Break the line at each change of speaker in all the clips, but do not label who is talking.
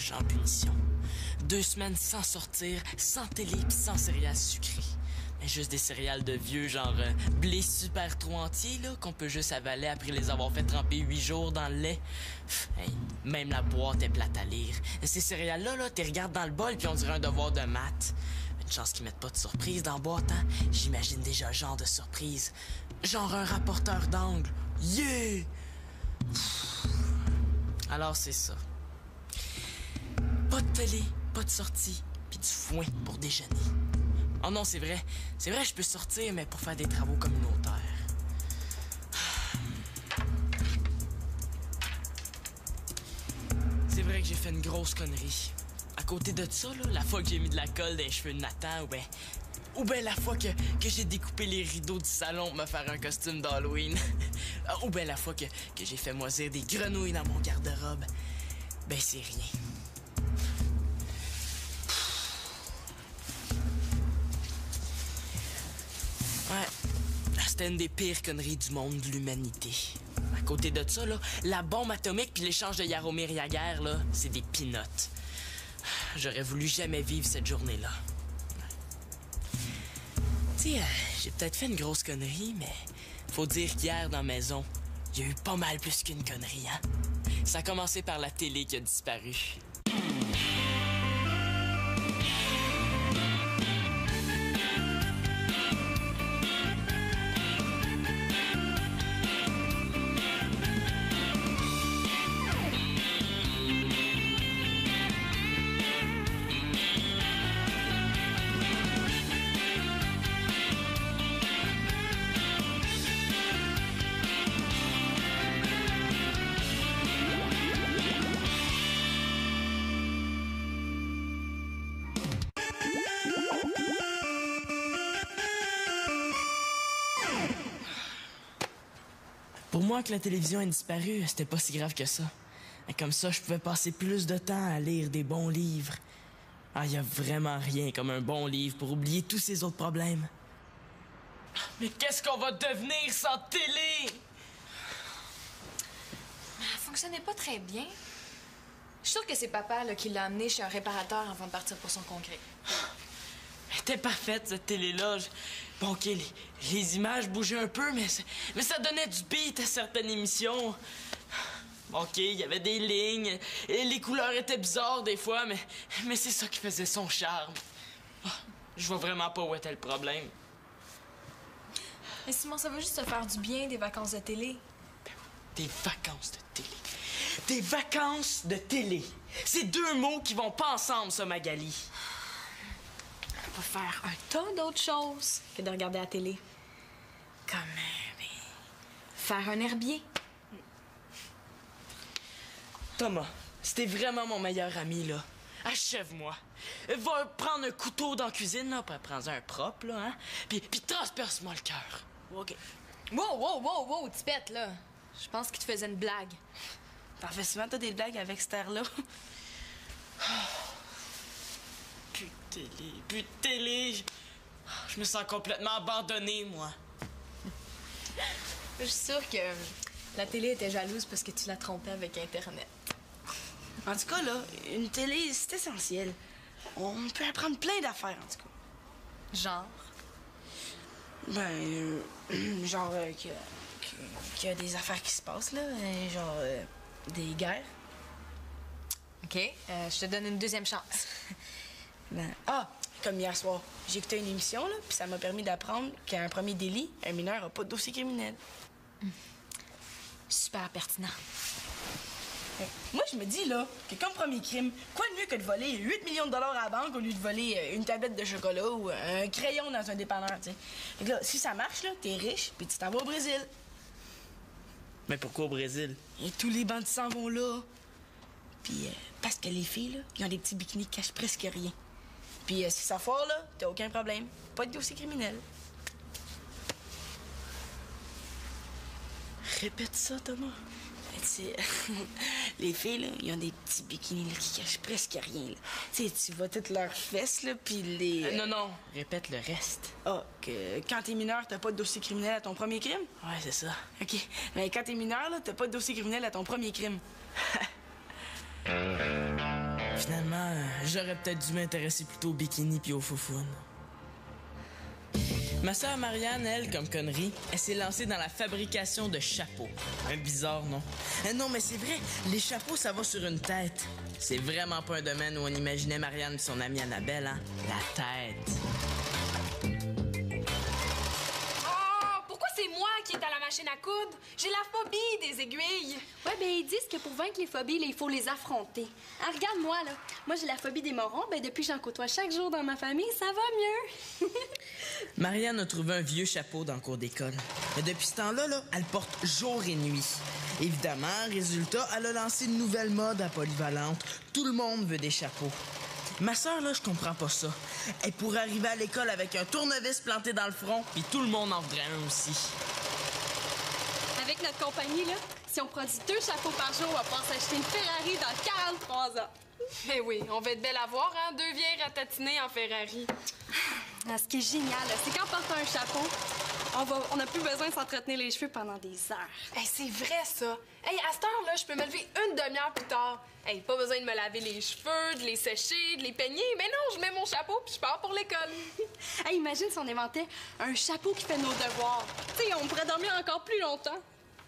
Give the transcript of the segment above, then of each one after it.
lâche en punition. 2 semaines sans sortir, sans télé pis sans céréales sucrées. Mais juste des céréales de vieux, genre blé super trop entier, là, qu'on peut juste avaler après les avoir fait tremper 8 jours dans le lait. Hey, même la boîte est plate à lire. Ces céréales-là, là, t'es regardes dans le bol puis on dirait un devoir de maths. Une chance qu'ils mettent pas de surprise dans la boîte, hein. J'imagine déjà le genre de surprise. Genre un rapporteur d'angle. Yeah! Alors c'est ça. Pas de télé, pas de sortie, puis du foin pour déjeuner. Oh non, c'est vrai, je peux sortir, mais pour faire des travaux communautaires. C'est vrai que j'ai fait une grosse connerie. À côté de ça, là, la fois que j'ai mis de la colle dans les cheveux de Nathan, ou ben la fois que j'ai découpé les rideaux du salon pour me faire un costume d'Halloween. Ou ben la fois que j'ai fait moisir des grenouilles dans mon garde-robe. Ben c'est rien. Ouais, c'était une des pires conneries du monde de l'humanité. À côté de ça, là, la bombe atomique puis l'échange de Jaromir Jagr, là, c'est des peanuts. J'aurais voulu jamais vivre cette journée-là. Tu sais, j'ai peut-être fait une grosse connerie, mais faut dire qu'hier, dans la maison, il y a eu pas mal plus qu'une connerie, hein? Ça a commencé par la télé qui a disparu. Pour moi, que la télévision ait disparu, c'était pas si grave que ça. Et comme ça, je pouvais passer plus de temps à lire des bons livres. Ah, y a vraiment rien comme un bon livre pour oublier tous ces autres problèmes. Mais qu'est-ce qu'on va devenir sans télé?
Mais elle fonctionnait pas très bien. Je suis sûre que c'est papa là, qui l'a amené chez un réparateur avant de partir pour son congrès.
Elle était parfaite, cette télé-là. Bon, OK, les images bougeaient un peu, mais ça donnait du beat à certaines émissions. OK, il y avait des lignes, et les couleurs étaient bizarres des fois, mais c'est ça qui faisait son charme. Je vois vraiment pas où était le problème.
Mais Simon, ça va juste te faire du bien, des vacances de télé.
Des vacances de télé. Des vacances de télé. C'est 2 mots qui vont pas ensemble, ça, Magali.
On va faire un tas d'autres choses que de regarder la télé. Comme, faire un herbier.
Thomas, c'était vraiment mon meilleur ami, là. Achève-moi. Va prendre un couteau dans la cuisine, là, puis prends un propre, là, hein. Puis transperce-moi le cœur. OK.
Wow, tipette, là. Je pense qu'il te faisait une blague.
T'en fais souvent, t'as des blagues avec cette air-là.
Plus de télé. Je me sens complètement abandonné, moi.
Je suis sûre que la télé était jalouse parce que tu la trompais avec Internet.
En tout cas, là, une télé, c'est essentiel. On peut apprendre plein d'affaires, en tout cas.
Genre?
Ben, genre qu'il y a des affaires qui se passent, là. Genre, des guerres.
OK, je te donne une deuxième chance.
Ben, comme hier soir, j'ai écouté une émission, là, puis ça m'a permis d'apprendre qu'à un premier délit, un mineur n'a pas de dossier criminel.
Super pertinent.
Moi, je me dis, là, que comme premier crime, quoi de mieux que de voler 8 millions de dollars à la banque au lieu de voler une tablette de chocolat ou un crayon dans un dépanneur, tu sais. Fait que là, si ça marche, là, t'es riche, puis tu t'en vas au Brésil.
Mais pourquoi au Brésil?
Et tous les bandits s'en vont là. Puis, parce que les filles, là, ils ont des petits bikinis qui cachent presque rien. Puis, si ça foire, là, t'as aucun problème. Pas de dossier criminel.
Répète ça, Thomas.
Tu sais, les filles, là, ils ont des petits bikinis là, qui cachent presque rien. Tu sais, tu vois toutes leurs fesses, là, puis les...
Non, répète le reste.
Que quand t'es mineur, t'as pas de dossier criminel à ton premier crime?
Ouais, c'est ça.
OK. Mais quand t'es mineur, là, t'as pas de dossier criminel à ton premier crime.
Finalement, j'aurais peut-être dû m'intéresser plutôt au bikini puis aux foufounes. Ma sœur Marianne, elle, comme connerie, elle s'est lancée dans la fabrication de chapeaux. Un bizarre, non? Non, mais c'est vrai, les chapeaux, ça va sur une tête. C'est vraiment pas un domaine où on imaginait Marianne et son amie Annabelle, hein? La tête.
Oh, pourquoi c'est moi qui est à la machine à coudre? J'ai la phobie des aiguilles.
Ouais, ben ils disent que pour vaincre les phobies, là, il faut les affronter. Ah, regarde-moi, là. Moi, j'ai la phobie des morons. Ben depuis que j'en côtoie chaque jour dans ma famille, ça va mieux.
Marianne a trouvé un vieux chapeau dans le cours d'école. Et depuis ce temps-là, elle porte jour et nuit. Évidemment, résultat, elle a lancé une nouvelle mode à Polyvalente. Tout le monde veut des chapeaux. Ma sœur, là, je comprends pas ça. Elle pourrait arriver à l'école avec un tournevis planté dans le front, puis tout le monde en voudrait un aussi.
Avec notre compagnie, là, si on produit 2 chapeaux par jour, on va pouvoir s'acheter une Ferrari dans 43 ans.
Eh oui, on va être belle à voir, hein? 2 vieilles ratatinées en Ferrari.
Ah, ce qui est génial, là, c'est qu'en portant un chapeau, on n'a plus besoin de s'entretenir les cheveux pendant des heures.
Hey, c'est vrai, ça. Hey, à cette heure-là, je peux me lever une demi-heure plus tard. Hey, pas besoin de me laver les cheveux, de les sécher, de les peigner. Mais non, je mets mon chapeau puis je pars pour l'école.
Hey, imagine si on inventait un chapeau qui fait nos devoirs. Tu sais, on pourrait dormir encore plus longtemps.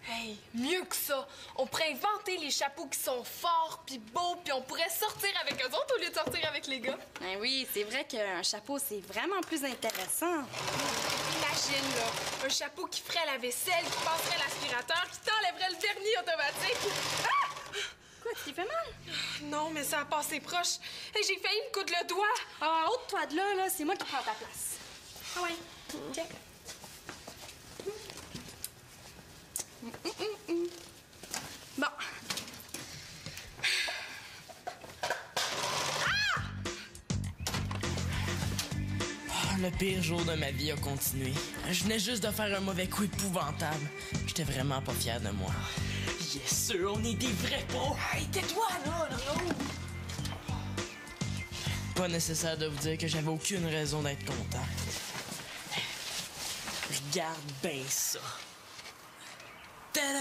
Hey, mieux que ça. On pourrait inventer les chapeaux qui sont forts puis beaux puis on pourrait sortir avec eux autres au lieu de sortir avec les gars.
Ben oui, c'est vrai qu'un chapeau, c'est vraiment plus intéressant.
Imagine, là, un chapeau qui ferait la vaisselle, qui passerait l'aspirateur, qui t'enlèverait le vernis automatique. Ah!
Quoi, tu t'es fait mal?
Non, mais ça a passé proche. Hey, j'ai failli me coudre le doigt.
Ah, ôte-toi de là, c'est moi qui prends ta place.
Ah ouais, tiens.
Bon.
Le pire jour de ma vie a continué. Je venais juste de faire un mauvais coup épouvantable. J'étais vraiment pas fier de moi. Yes, sûr, on est des vrais pros!
Hey, tais-toi, là,
Pas nécessaire de vous dire que j'avais aucune raison d'être content. Regarde bien ça. Tada!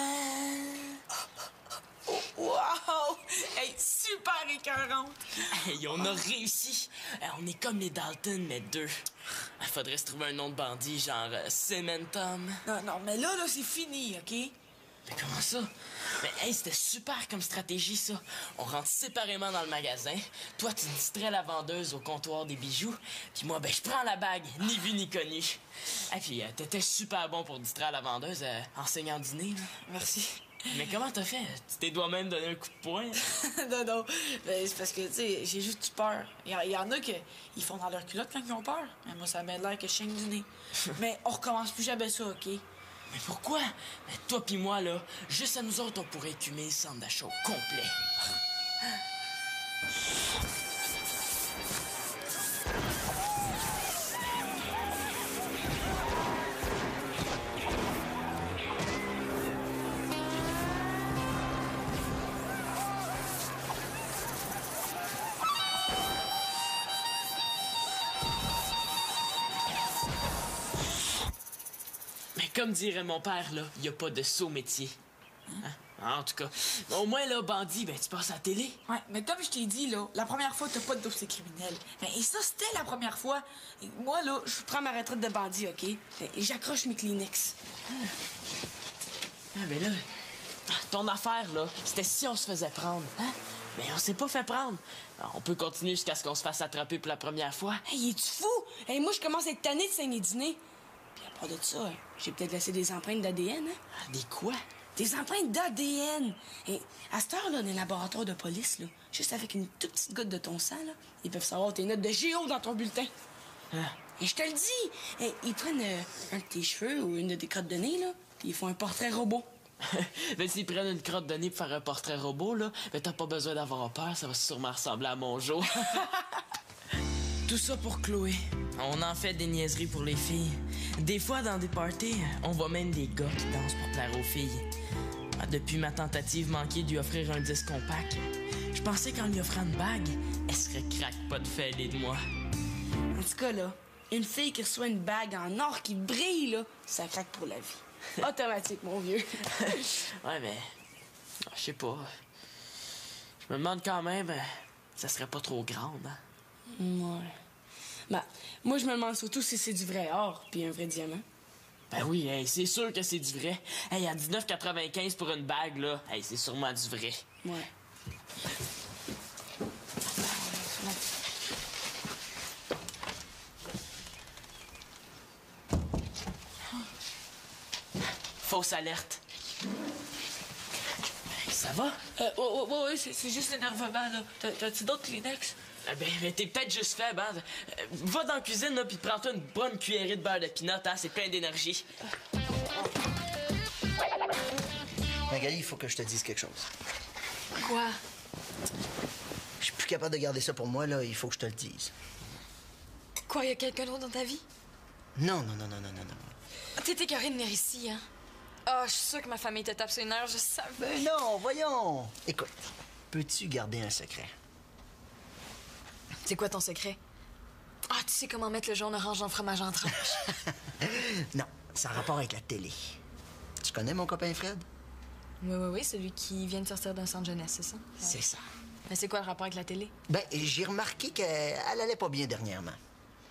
Wow! Hey, super écœurante!
Hey, on a réussi! On est comme les Dalton, mais 2. Faudrait se trouver un nom de bandit, genre Cementum.
Non, mais là, c'est fini, OK?
Mais comment ça? Mais hey, c'était super comme stratégie, ça. On rentre séparément dans le magasin. Toi, tu distrais la vendeuse au comptoir des bijoux. Puis moi, je prends la bague, ni vu ni connu. Et puis, t'étais super bon pour distraire la vendeuse enseignant le dîner, là.
Merci.
Mais comment t'as fait? Tu t'es toi-même donné un coup de poing?
non. Ben, c'est parce que, tu sais, j'ai juste eu peur. Il y en a qui ils font dans leur culotte quand ils ont peur. Mais moi, ça m'a l'air que je saigne du nez. Mais on recommence plus jamais ça, OK?
Mais pourquoi? Mais toi pis moi, là, juste à nous autres, on pourrait écumer le centre d'achat au complet. Comme dirait mon père, là, y a pas de saut métier. Hein? En tout cas, au moins, là, bandit, tu passes à la télé.
Ouais, mais comme je t'ai dit, là, la première fois, t'as pas de dossier criminel. Et ça, c'était la première fois. Et moi, là, je prends ma retraite de bandit, OK? Et j'accroche mes Kleenex.
Ah, ben là, ton affaire, là, c'était si on se faisait prendre, hein? Mais on s'est pas fait prendre. Alors, on peut continuer jusqu'à ce qu'on se fasse attraper pour la première fois.
Hey, es-tu fou? Hey, moi, je commence à être tanné de saigner du nez. Puis à part de ça, j'ai peut-être laissé des empreintes d'ADN, hein?
Des quoi?
Des empreintes d'ADN! Et à cette heure-là, dans les laboratoires de police, là, juste avec une toute petite goutte de ton sang, là, ils peuvent savoir tes notes de géo dans ton bulletin.
Hein?
Et je te le dis! Et ils prennent un de tes cheveux ou une de tes crottes de nez, là, puis ils font un portrait robot.
Ben, s'ils prennent une crotte de nez pour faire un portrait robot, là, ben, t'as pas besoin d'avoir peur, ça va sûrement ressembler à mon Jo. Tout ça pour Chloé. On en fait des niaiseries pour les filles. Des fois, dans des parties, on voit même des gars qui dansent pour plaire aux filles. Depuis ma tentative manquée de lui offrir un disque compact, je pensais qu'en lui offrant une bague, elle serait craque-pas de fêlée de moi.
En tout cas, là, une fille qui reçoit une bague en or qui brille, là, ça craque pour la vie. Automatique, mon vieux.
Ouais, mais... Je sais pas. Je me demande quand même... ça serait pas trop grande, hein?
Ouais. Ben, moi, je me demande surtout si c'est du vrai or puis un vrai diamant.
Ben oui, hey, c'est sûr que c'est du vrai. Hey, à 19,95 pour une bague, là, hey, c'est sûrement du vrai.
Ouais.
Fausse alerte. Ça va?
Ouais, c'est juste l'énervement, là. T'as-tu d'autres Kleenex?
Ben, t'es peut-être juste faible, hein? Va dans la cuisine, là, puis prends-toi une bonne cuillerée de beurre de pinot, hein? C'est plein d'énergie.
Magali, il faut que je te dise quelque chose.
Quoi?
Je suis plus capable de garder ça pour moi, là. Il faut que je te le dise.
Quoi, y a quelqu'un d'autre dans ta vie?
Non.
T'es écœurée de venir ici, hein? Ah, je suis sûre que ma famille te tape sur une heure, je savais.
Ben non, voyons. Écoute, peux-tu garder un secret?
C'est quoi ton secret? Ah, tu sais comment mettre le jaune orange dans le fromage en tranches.
Non, ça a rapport avec la télé. Tu connais mon copain Fred?
Oui, celui qui vient de sortir d'un centre jeunesse, c'est ça?
C'est ça.
Mais c'est quoi le rapport avec la télé?
Ben, j'ai remarqué qu'elle allait pas bien dernièrement.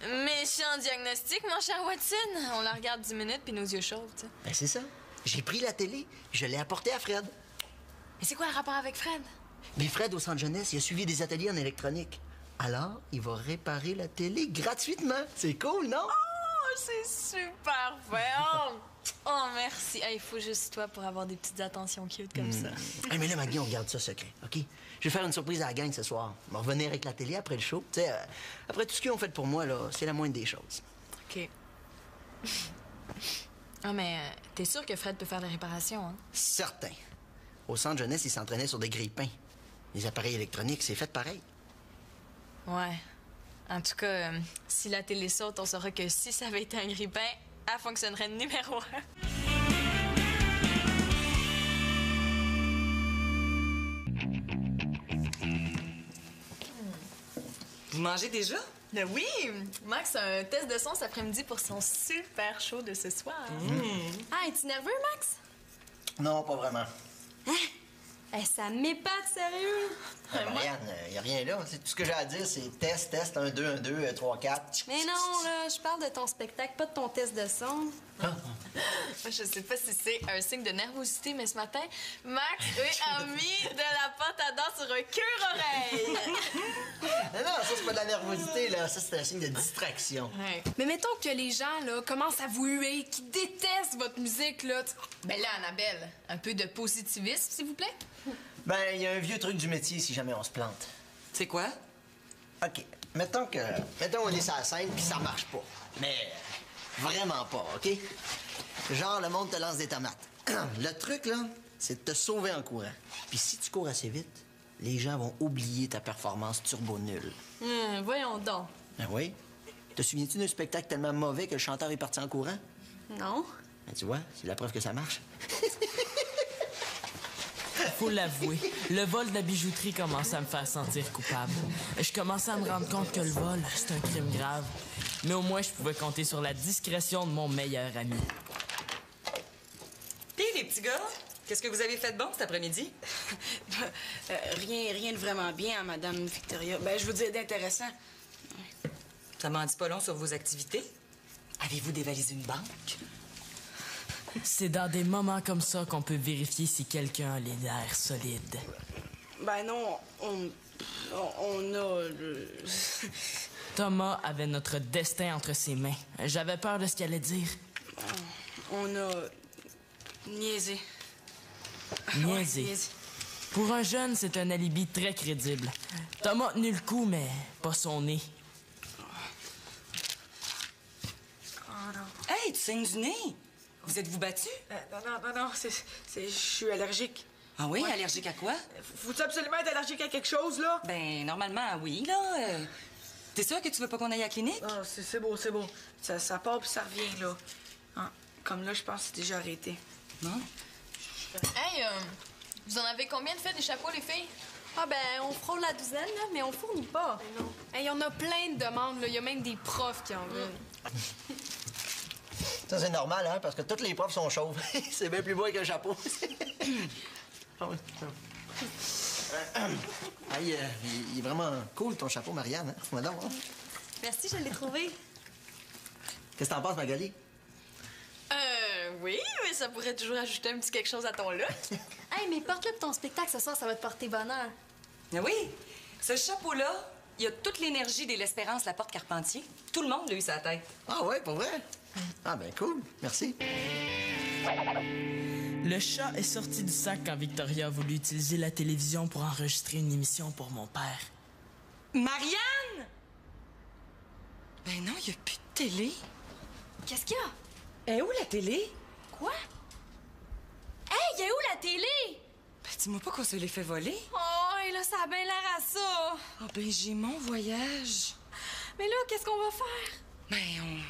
Méchant diagnostic, mon cher Watson. On la regarde 10 minutes puis nos yeux chauffent, tu sais.
Ben, c'est ça. J'ai pris la télé, je l'ai apportée à Fred.
Mais c'est quoi le rapport avec Fred?
Mais Fred, au centre jeunesse, il a suivi des ateliers en électronique. Alors, il va réparer la télé gratuitement. C'est cool, non?
Oh, c'est super fait. Oh, merci. Il faut juste toi pour avoir des petites attentions cute comme ça.
Hey, mais là, Maggie, on garde ça secret, OK? Je vais faire une surprise à la gang ce soir. On va revenir avec la télé après le show. Tu sais, après tout ce qu'ils ont fait pour moi, là, c'est la moindre des choses.
OK. Ah, mais t'es sûr que Fred peut faire des réparations, hein?
Certain. Au centre jeunesse, il s'entraînait sur des grille-pains. Les appareils électroniques, c'est fait pareil.
Ouais. En tout cas, si la télé saute, on saura que si ça avait été un grille-pain, elle fonctionnerait numéro 1.
Vous mangez déjà?
Ben oui! Max a un test de son cet après-midi pour son super show de ce soir.
Ah, es-tu nerveux, Max?
Non, pas vraiment.
Ça m'épate, sérieux.
Marianne, il a rien là. Tout ce que j'ai à dire, c'est test, 1, 2, 1, 2, 3, 4.
Mais non, là, je parle de ton spectacle, pas de ton test de son.
Je sais pas si c'est un signe de nervosité, mais ce matin, Max a mis de la pâte à dents sur un cure-oreille.
Non, ça, c'est pas de la nervosité, là. Ça, c'est un signe de distraction.
Ouais.
Mais mettons que les gens, là, commencent à vous huer, qui détestent votre musique, là. Ben là, Annabelle, un peu de positivisme, s'il vous plaît.
Ben, il y a un vieux truc du métier si jamais on se plante.
C'est quoi?
OK. Mettons on est sur la scène puis ça marche pas. Mais vraiment pas, OK? Genre, le monde te lance des tomates. Le truc, là, c'est de te sauver en courant. Puis si tu cours assez vite, les gens vont oublier ta performance turbo nulle.
Voyons donc.
Ben oui. Te souviens-tu d'un spectacle tellement mauvais que le chanteur est parti en courant?
Non.
Ben, tu vois, c'est la preuve que ça marche.
Faut l'avouer, le vol de la bijouterie commençait à me faire sentir coupable. Je commençais à me rendre compte que le vol, c'est un crime grave. Mais au moins, je pouvais compter sur la discrétion de mon meilleur ami.
Pis les petits gars, qu'est-ce que vous avez fait de bon cet après-midi?
Rien de vraiment bien, hein, Madame Victoria. Ben, je veux dire d'intéressant.
Ça m'en dit pas long sur vos activités. Avez-vous dévalisé une banque?
C'est dans des moments comme ça qu'on peut vérifier si quelqu'un a les nerfs solides.
Ben non, on a...
Thomas avait notre destin entre ses mains. J'avais peur de ce qu'il allait dire.
On a... niaisé.
Niaisé.
niaisé.
Pour un jeune, c'est un alibi très crédible. Thomas a tenu le coup, mais pas son nez.
Hey, tu saignes du nez! Vous êtes-vous battu?
Non, je suis allergique.
Ah oui? Allergique à quoi?
Faut-tu absolument être allergique à quelque chose, là?
Ben, normalement, oui, là. T'es sûr que tu veux pas qu'on aille à la clinique?
Non, c'est beau. Ça part puis ça revient, là. Ah, comme là, je pense que c'est déjà arrêté.
Non?
Hey, vous en avez combien de fait des chapeaux, les filles?
Ah, ben, on frôle la douzaine, là, mais on fournit pas.
Hey, on a plein de demandes, là. Il y a même des profs qui en veulent.
Ça, c'est normal, hein, parce que tous les profs sont chauves. C'est bien plus beau avec un chapeau. Hey, il est vraiment cool, ton chapeau, Marianne. Hein? Madame, hein?
Merci, je l'ai trouvé.
Qu'est-ce que t'en penses, Magali?
Oui, mais ça pourrait toujours ajouter un petit quelque chose à ton look. Hey, mais porte-le pour ton spectacle ce soir, ça va te porter bonheur.
Ah oui, ce chapeau-là, il a toute l'énergie de l'Espérance Laporte Carpentier. Tout le monde l'a eu sa tête.
Ah ouais, pour vrai? Ah ben cool, merci.
Le chat est sorti du sac quand Victoria a voulu utiliser la télévision pour enregistrer une émission pour mon père.
Marianne! Ben non, il n'y a plus de télé.
Qu'est-ce qu'il y a?
Eh où la télé?
Quoi? Hey, y a où la télé?
Ben dis-moi pas qu'on se l'est fait voler.
Oh, et là, ça a bien l'air à ça.
Ah ben j'ai mon voyage.
Mais là, qu'est-ce qu'on va faire?
Ben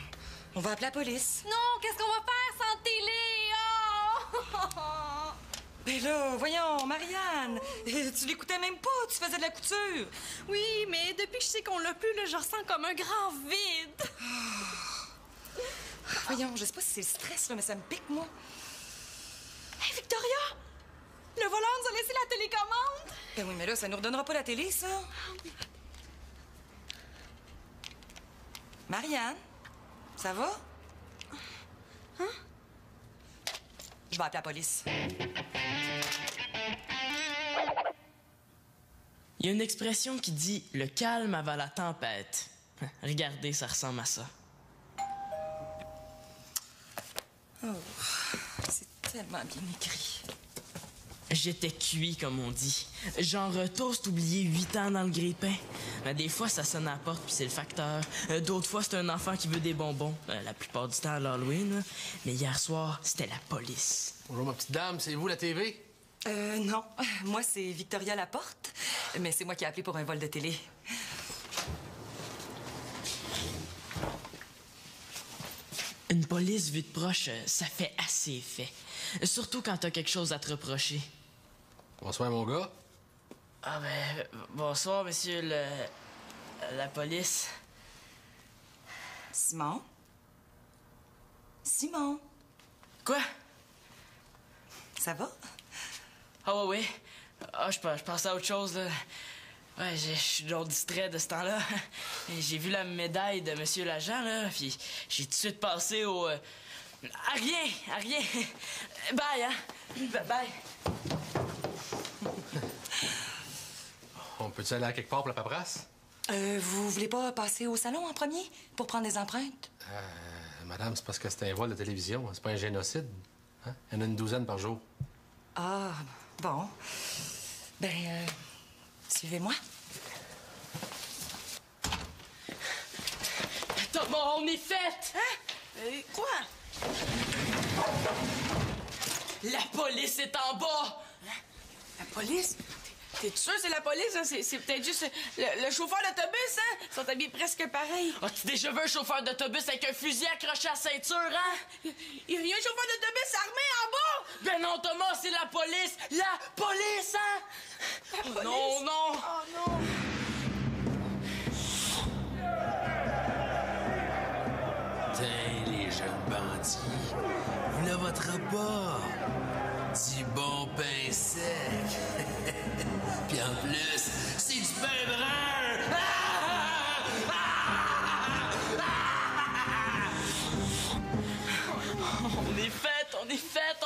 on va appeler la police.
Non, qu'est-ce qu'on va faire sans télé? Oh!
Ben là, voyons, Marianne, tu l'écoutais même pas, tu faisais de la couture.
Oui, mais depuis que je sais qu'on l'a plus, là, je ressens comme un grand vide.
Voyons, je sais pas si c'est le stress, là, mais ça me pique, moi.
Hey, Victoria! Le voleur nous a laissé la télécommande!
Ben oui, mais là, ça nous redonnera pas la télé, ça. Marianne, ça va? Hein? Je vais appeler la police.
Il y a une expression qui dit « le calme avant la tempête ». Regardez, ça ressemble à ça.
Oh, c'est tellement bien écrit.
J'étais cuit, comme on dit. Genre toast oublié 8 ans dans le grille-pain. Des fois, ça sonne à la porte, puis c'est le facteur. D'autres fois, c'est un enfant qui veut des bonbons. La plupart du temps à l'Halloween. Là. Mais hier soir, c'était la police.
Bonjour, ma petite dame. C'est vous, la TV?
Non. Moi, c'est Victoria Laporte. Mais c'est moi qui ai appelé pour un vol de télé.
Une police vue de proche, ça fait assez effet. Surtout quand t'as quelque chose à te reprocher.
Bonsoir, mon gars.
Ah ben, bonsoir, monsieur la police.
Simon? Simon?
Quoi?
Ça va?
Ah ouais. Ah, je pensais à autre chose, là. Ouais, je suis donc distrait de ce temps-là. J'ai vu la médaille de monsieur l'agent, là, puis j'ai tout de suite passé au... À rien. Bye, hein? Bye.
On peut-tu aller à quelque part pour la paperasse?
Vous voulez pas passer au salon en premier pour prendre des empreintes?
Madame, c'est parce que c'est un vol de télévision. C'est pas un génocide. Hein? Il y en a une douzaine par jour.
Ah, bon. Ben, suivez-moi.
Thomas, on est fait!
Hein? Quoi?
La police est en bas!
La police? T'es sûr que c'est la police? Hein? C'est peut-être juste le chauffeur d'autobus, hein? Ils sont habillés presque pareil.
As-tu déjà vu un chauffeur d'autobus avec un fusil accroché à la ceinture, hein?
Il y a un chauffeur d'autobus armé en bas!
Ben non, Thomas, c'est la police! La police, hein?
La police?
Non, non!
Oh non!
Tiens, les jeunes bandits, vous la voterez pas. Du bon pain sec. Puis en plus, c'est du pain brun!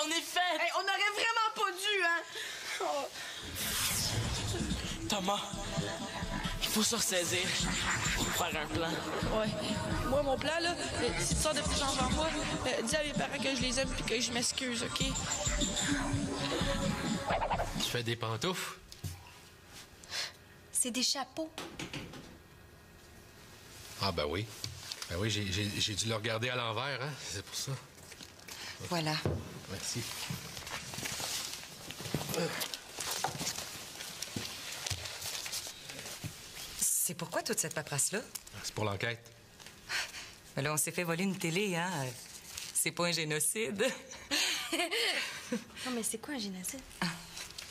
On est fait!
Hey, on aurait vraiment pas dû, hein? Oh.
Thomas, il faut se ressaisir. Faut faire un plan.
Ouais. Moi, mon plan, là, si tu sors de tes jambes en moi, dis à mes parents que je les aime puis que je m'excuse, OK?
Tu fais des pantoufles?
C'est des chapeaux.
Ah, ben oui. Ben oui, j'ai dû le regarder à l'envers, hein? C'est pour ça.
Voilà.
Merci.
C'est pourquoi toute cette paperasse-là?
C'est pour l'enquête.
Ben là, on s'est fait voler une télé, hein? C'est pas un génocide.
Non, mais c'est quoi un génocide?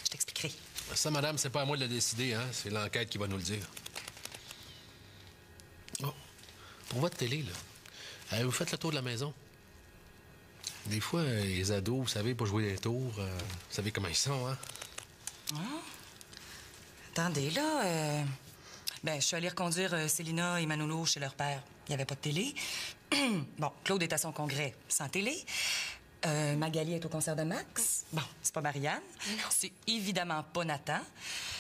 Je t'expliquerai.
Ça, madame, c'est pas à moi de le décider, hein? C'est l'enquête qui va nous le dire. Oh, pour votre télé, là, vous faites le tour de la maison. Des fois, les ados, vous savez, pour jouer des tours, vous savez comment ils sont, hein?
Attendez, là, je suis allée reconduire Célina et Manolo chez leur père. Il n'y avait pas de télé. Bon, Claude est à son congrès sans télé. Magali est au concert de Max. Bon, c'est pas Marianne. Non. C'est évidemment pas Nathan.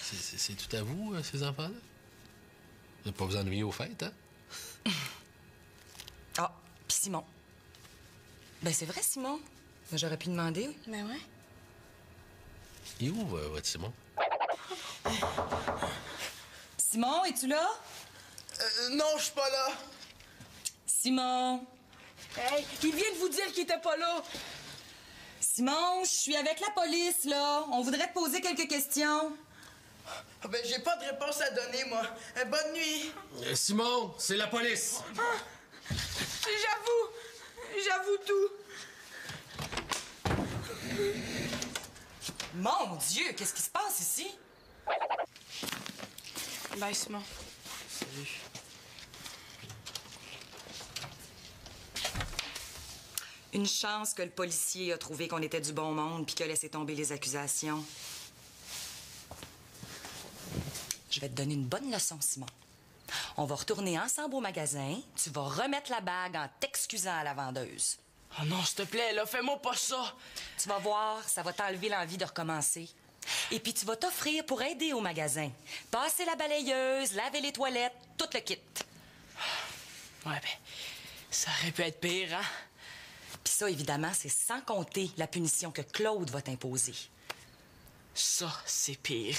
C'est tout à vous, ces enfants-là? Vous n'avez pas vous ennuyer aux fêtes, hein?
Ah, puis Simon. Ben, c'est vrai, Simon. J'aurais pu demander.
Ben ouais.
Il est où, votre Simon?
Simon, es-tu là?
Non, je suis pas là.
Simon!
Hey, il vient de vous dire qu'il était pas là.
Simon, je suis avec la police, là. On voudrait te poser quelques questions.
Ben, j'ai pas de réponse à donner, moi. Bonne nuit.
Simon, c'est la police!
J'avoue tout.
Mon Dieu, qu'est-ce qui se passe ici?
Bye, Simon.
Salut.
Une chance que le policier a trouvé qu'on était du bon monde puis qu'il a laissé tomber les accusations. Je vais te donner une bonne leçon, Simon. On va retourner ensemble au magasin. Tu vas remettre la bague en t'excusant à la vendeuse.
Oh non, s'il te plaît, là, fais-moi pas ça.
Tu vas voir, ça va t'enlever l'envie de recommencer. Et puis tu vas t'offrir pour aider au magasin. Passer la balayeuse, laver les toilettes, tout le kit.
Ouais, ben, ça aurait pu être pire, hein?
Puis ça, évidemment, c'est sans compter la punition que Claude va t'imposer.
Ça, c'est pire.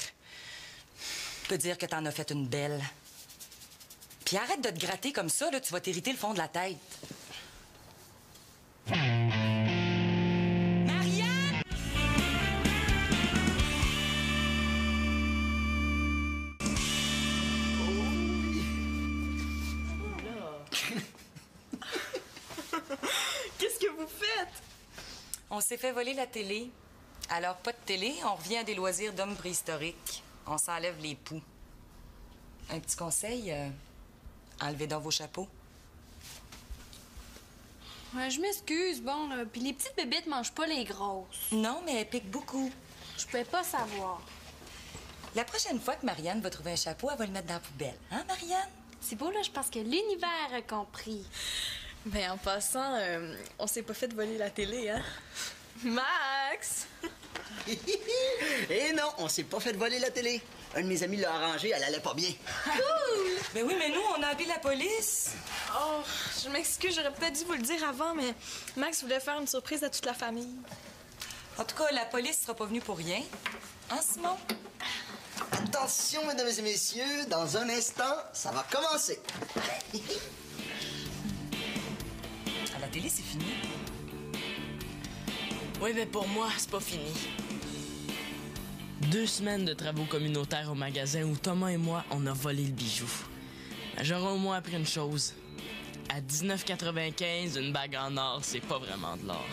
Je peux dire que t'en as fait une belle. Puis arrête de te gratter comme ça, là, tu vas t'hériter le fond de la tête. Marianne!
Qu'est-ce que vous faites?
On s'est fait voler la télé. Alors, pas de télé, on revient à des loisirs d'hommes préhistoriques. On s'enlève les poux. Un petit conseil, enlevez donc vos chapeaux.
Ouais, je m'excuse, bon, là. Puis les petites bébites mangent pas les grosses.
Non, mais elles piquent beaucoup.
Je pouvais pas savoir.
La prochaine fois que Marianne va trouver un chapeau, elle va le mettre dans la poubelle. Hein, Marianne?
C'est beau, là, je pense que l'univers a compris.
Ben, en passant, on s'est pas fait voler la télé, hein? Max!
Eh non, on s'est pas fait voler la télé. Un de mes amis l'a arrangé, elle allait pas bien.
Cool! Ben oui, mais nous, on a appelé la police.
Oh, je m'excuse, j'aurais peut-être dû vous le dire avant, mais Max voulait faire une surprise à toute la famille.
En tout cas, la police sera pas venue pour rien. Hein, Simon?
Attention, mesdames et messieurs, dans un instant, ça va commencer.
À la télé, c'est fini.
Oui, mais pour moi, c'est pas fini. 2 semaines de travaux communautaires au magasin où Thomas et moi, on a volé le bijou. Mais j'aurais au moins appris une chose. À 19,95, une bague en or, c'est pas vraiment de l'or.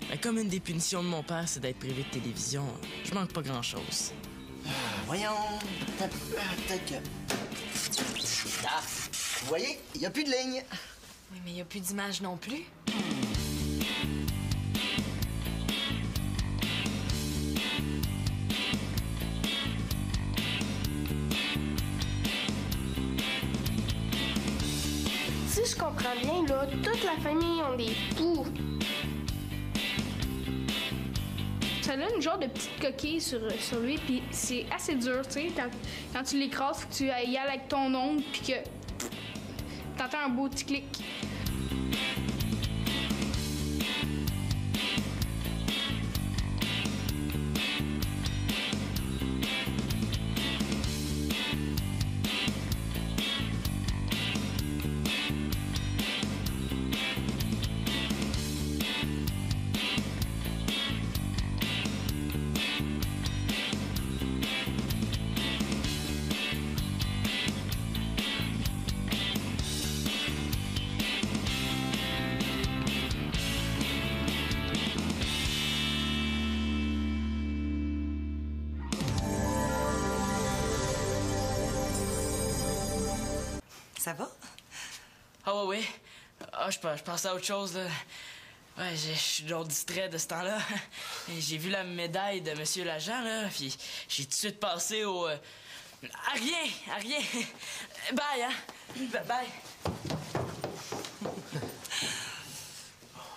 Mais comme une des punitions de mon père, c'est d'être privé de télévision, je manque pas grand-chose.
Voyons. Peut-être que... Ah, vous voyez, il n'y a plus de ligne.
Oui, mais il n'y a plus d'image non plus.
Si je comprends bien, là, toute la famille ont des poux. Ça donne une genre de petite coquille sur lui, puis c'est assez dur, tu sais. Quand tu l'écrases, faut que tu y ailles avec ton ongle, puis que t'entends un beau petit clic.
Ça va?
Ah ouais. Ah, je pensais à autre chose, là. Ouais, je suis donc distrait de ce temps-là. J'ai vu la médaille de Monsieur l'agent, là, puis j'ai tout de suite pensé À rien, à rien. Bye, hein? Bye.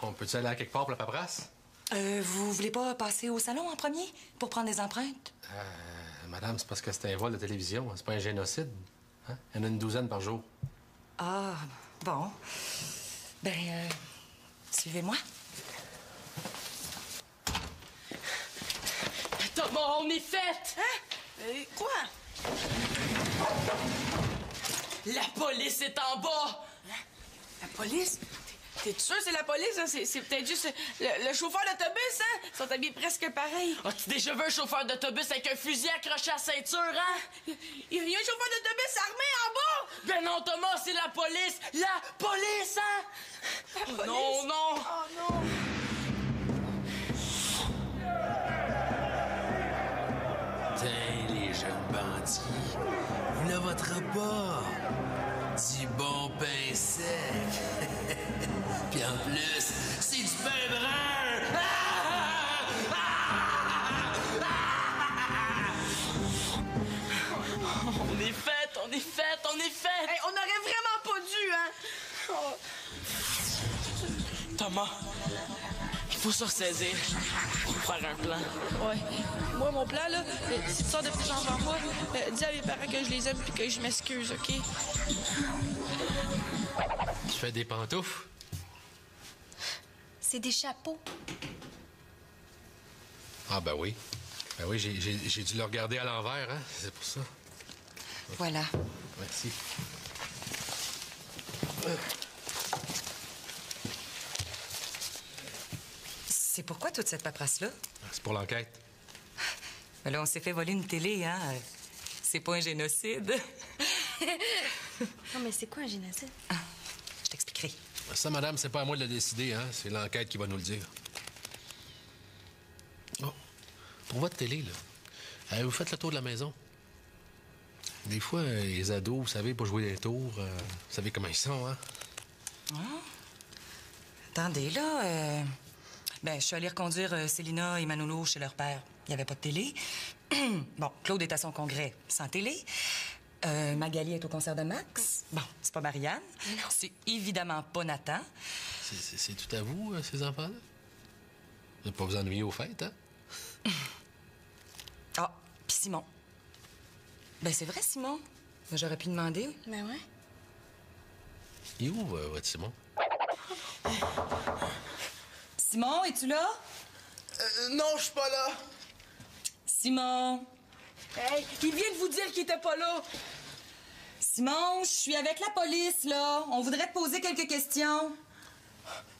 On peut-tu aller à quelque part pour la paperasse?
Vous voulez pas passer au salon en premier pour prendre des empreintes?
Madame, c'est parce que c'est un vol de télévision. C'est pas un génocide. Hein? Il y en a une douzaine par jour.
Ah, bon. Suivez-moi.
Thomas, on est fait!
Hein? Quoi?
La police est en bas!
La police? T'es sûr que c'est la police, hein? C'est peut-être juste le chauffeur d'autobus, hein? Ils sont habillés presque pareil.
As-tu déjà vu un chauffeur d'autobus avec un fusil accroché à la ceinture, hein?
Il y a un chauffeur d'autobus armé en bas!
Ben non, Thomas, c'est la police! La police, hein?
La police?
Non, non!
Oh non!
Tiens, les jeunes bandits, vous la voterez pas. Du bon pain sec. Puis en plus, c'est du pain brun!
On est fait, on est fait, on est fait!
Hey, on aurait vraiment pas dû, hein? Oh.
Thomas, il faut se ressaisir pour faire un plan.
Ouais. Moi, mon plan, là, si tu sors de tes jambes en moi, dis à mes parents que je les aime puis que je m'excuse, OK?
Tu fais des pantoufles?
C'est des chapeaux.
Ah, ben oui. Ben oui, j'ai dû le regarder à l'envers, hein? C'est pour ça.
Voilà.
Merci.
C'est pourquoi toute cette paperasse-là?
C'est pour l'enquête.
Ben là, on s'est fait voler une télé, hein? C'est pas un génocide.
Non, mais c'est quoi un génocide?
Je t'expliquerai.
Ça, madame, c'est pas à moi de le décider, hein? C'est l'enquête qui va nous le dire. Oh, pour votre télé, là, vous faites le tour de la maison. Des fois, les ados, vous savez, pour jouer des tours, vous savez comment ils sont, hein?
Attendez, là, je suis allée reconduire Célina et Manolo chez leur père. Il n'y avait pas de télé. Bon, Claude est à son congrès sans télé. Magali est au concert de Max. Bon, c'est pas Marianne. Non. C'est évidemment pas Nathan.
C'est tout à vous, ces enfants-là? Vous n'allez pas vous ennuyer aux fêtes, hein?
Ah, puis Simon. Ben, c'est vrai, Simon. J'aurais pu demander.
Ben ouais.
Il est où, votre Simon?
Simon, es-tu là?
Non, je suis pas là.
Simon.
Hey, il vient de vous dire qu'il était pas là.
Simon, je suis avec la police, là. On voudrait te poser quelques questions.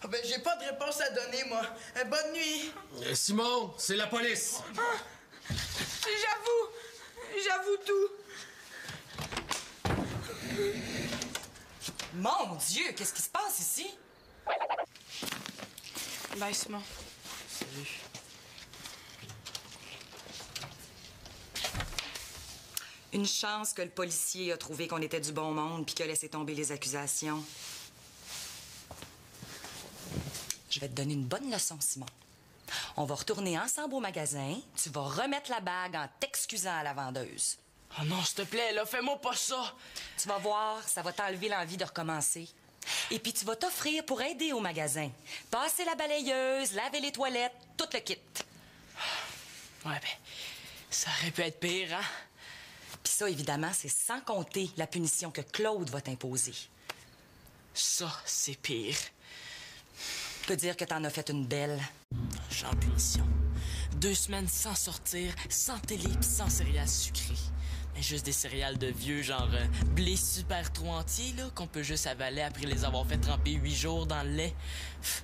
Ben, j'ai pas de réponse à donner, moi. Bonne nuit.
Simon, c'est la police!
J'avoue tout.
Mon Dieu, qu'est-ce qui se passe ici?
Bye, Simon.
Salut.
Une chance que le policier a trouvé qu'on était du bon monde puis qu'il a laissé tomber les accusations. Je vais te donner une bonne leçon, Simon. On va retourner ensemble au magasin. Tu vas remettre la bague en t'excusant à la vendeuse.
Oh non, s'il te plaît, là, fais-moi pas ça!
Tu vas voir, ça va t'enlever l'envie de recommencer. Et puis tu vas t'offrir pour aider au magasin. Passer la balayeuse, laver les toilettes, tout le kit.
Ouais, ben, ça aurait pu être pire, hein?
Puis ça, évidemment, c'est sans compter la punition que Claude va t'imposer.
Ça, c'est pire.
Je peux dire que t'en as fait une belle.
Je suis en punition. 2 semaines sans sortir, sans télé pis sans céréales sucrées. Mais juste des céréales de vieux, genre blé super trop entier, là, qu'on peut juste avaler après les avoir fait tremper 8 jours dans le lait.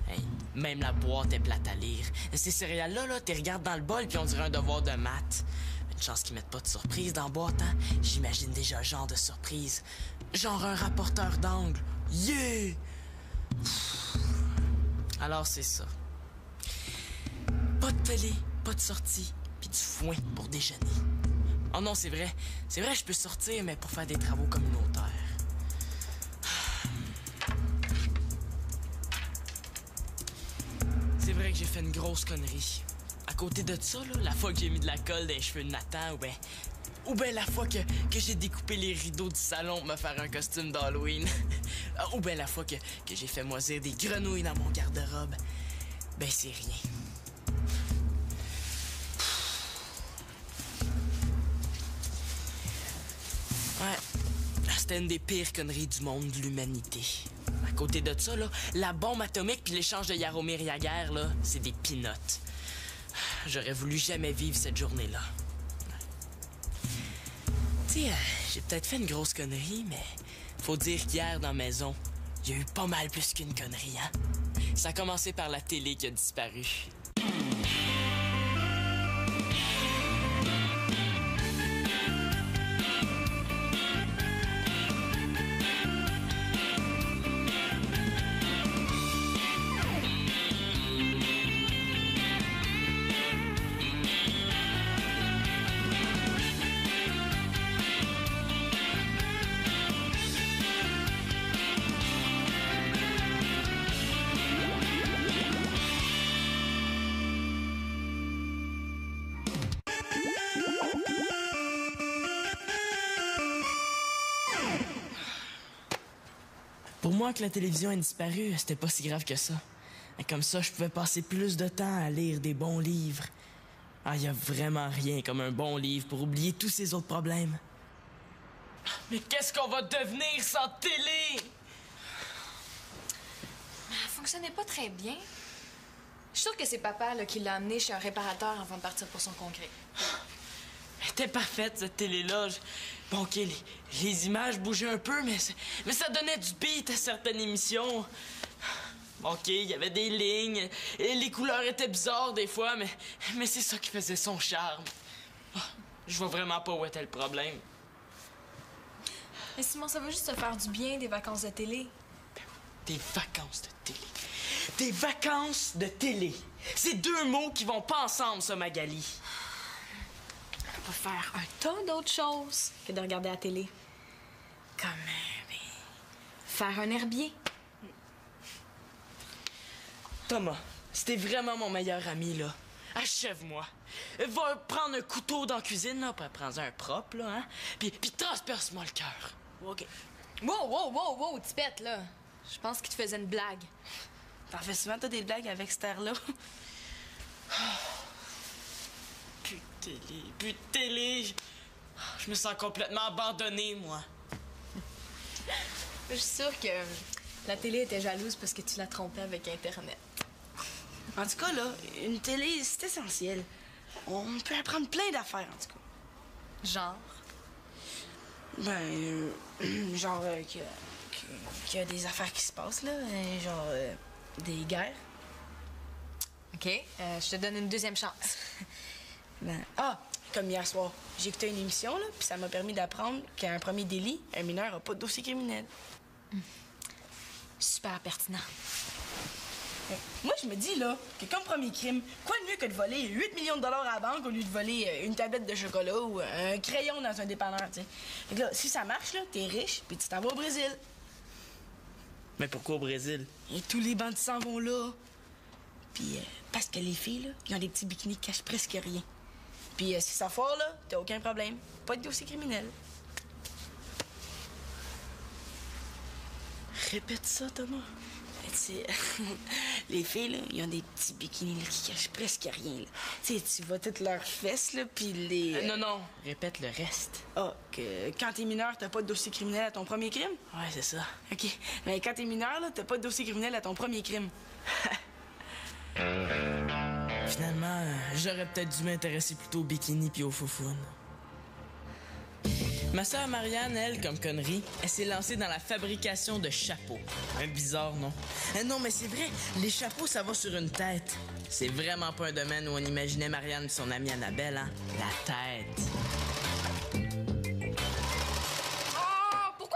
Hey, même la boîte est plate à lire. Ces céréales-là, là, t'es regardes dans le bol puis on dirait un devoir de maths. Une chance qu'ils mettent pas de surprise dans la boîte, hein? J'imagine déjà le genre de surprise. Genre un rapporteur d'angle. Yeah! Alors c'est ça. Pas de télé, pas de sortie, puis du foin pour déjeuner. Oh non, c'est vrai, je peux sortir, mais pour faire des travaux communautaires. C'est vrai que j'ai fait une grosse connerie. À côté de ça, là, la fois que j'ai mis de la colle dans les cheveux de Nathan, ben, Ou bien la fois que j'ai découpé les rideaux du salon pour me faire un costume d'Halloween. Ou bien la fois que j'ai fait moisir des grenouilles dans mon garde-robe. Ben c'est rien. Ouais, c'était une des pires conneries du monde de l'humanité. À côté de ça, là, la bombe atomique puis l'échange de Jaromir Jagr, là, c'est des pinottes. J'aurais voulu jamais vivre cette journée-là. Tu sais, j'ai peut-être fait une grosse connerie, mais faut dire qu'hier, dans la maison, il y a eu pas mal plus qu'une connerie, hein? Ça a commencé par la télé qui a disparu. Pour moi, que la télévision ait disparu, c'était pas si grave que ça. Et comme ça, je pouvais passer plus de temps à lire des bons livres. Ah, y a vraiment rien comme un bon livre pour oublier tous ces autres problèmes. Mais qu'est-ce qu'on va devenir sans télé?
Elle fonctionnait pas très bien. Je suis sûre que c'est papa là, qui l'a amené chez un réparateur avant de partir pour son congrès.
Elle était parfaite, cette télé-là. Bon, OK, les images bougeaient un peu, mais ça donnait du beat à certaines émissions. Bon, OK, il y avait des lignes, et les couleurs étaient bizarres des fois, mais c'est ça qui faisait son charme. Oh, je vois vraiment pas où était le problème.
Mais Simon, ça va juste te faire du bien, des vacances de télé.
Des vacances de télé. Des vacances de télé. C'est deux mots qui vont pas ensemble, ça, Magali.
On va faire un tas d'autres choses que de regarder la télé. Comme faire un herbier.
Thomas, c'était vraiment mon meilleur ami, là. Achève-moi. Va prendre un couteau dans la cuisine, là, puis prends un propre, là, hein. Puis transperce-moi le cœur.
OK. Wow, Tipette, là. Je pense qu'il te faisait une blague.
T'en fais souvent, toi, des blagues avec cette air-là?
Plus de télé. Je me sens complètement abandonné, moi.
Je suis sûre que la télé était jalouse parce que tu la trompais avec Internet.
En tout cas, là, une télé, c'est essentiel. On peut apprendre plein d'affaires, en tout cas.
Genre?
Genre qu'il y a des affaires qui se passent, là. Genre des guerres.
OK, je te donne une deuxième chance.
Comme hier soir, j'ai écouté une émission, là, puis ça m'a permis d'apprendre qu'à un premier délit, un mineur n'a pas de dossier criminel.
Super pertinent.
Moi, je me dis, là, que comme premier crime, quoi de mieux que de voler 8 millions de dollars à la banque au lieu de voler une tablette de chocolat ou un crayon dans un dépanneur, tu sais. Fait que là, si ça marche, là, t'es riche, puis tu t'en vas au Brésil.
Mais pourquoi au Brésil?
Et tous les bandits s'en vont là. Puis, parce que les filles, là, ils ont des petits bikinis qui cachent presque rien. Puis, si ça foire, là, t'as aucun problème. Pas de dossier criminel.
Répète ça, Thomas.
Tu sais, les filles, là, ils ont des petits bikinis là, qui cachent presque rien. Tu sais, tu vois toutes leurs fesses, là, puis les...
Non, répète le reste.
Que quand t'es mineur, t'as pas de dossier criminel à ton premier crime?
Ouais, c'est ça.
OK. Mais quand t'es mineur, là, t'as pas de dossier criminel à ton premier crime.
Finalement, j'aurais peut-être dû m'intéresser plutôt au bikini puis au foufounes. Ma sœur Marianne, elle, comme connerie, elle s'est lancée dans la fabrication de chapeaux. Bizarre, non? Non, mais c'est vrai, les chapeaux, ça va sur une tête. C'est vraiment pas un domaine où on imaginait Marianne et son amie Annabelle, hein? La tête.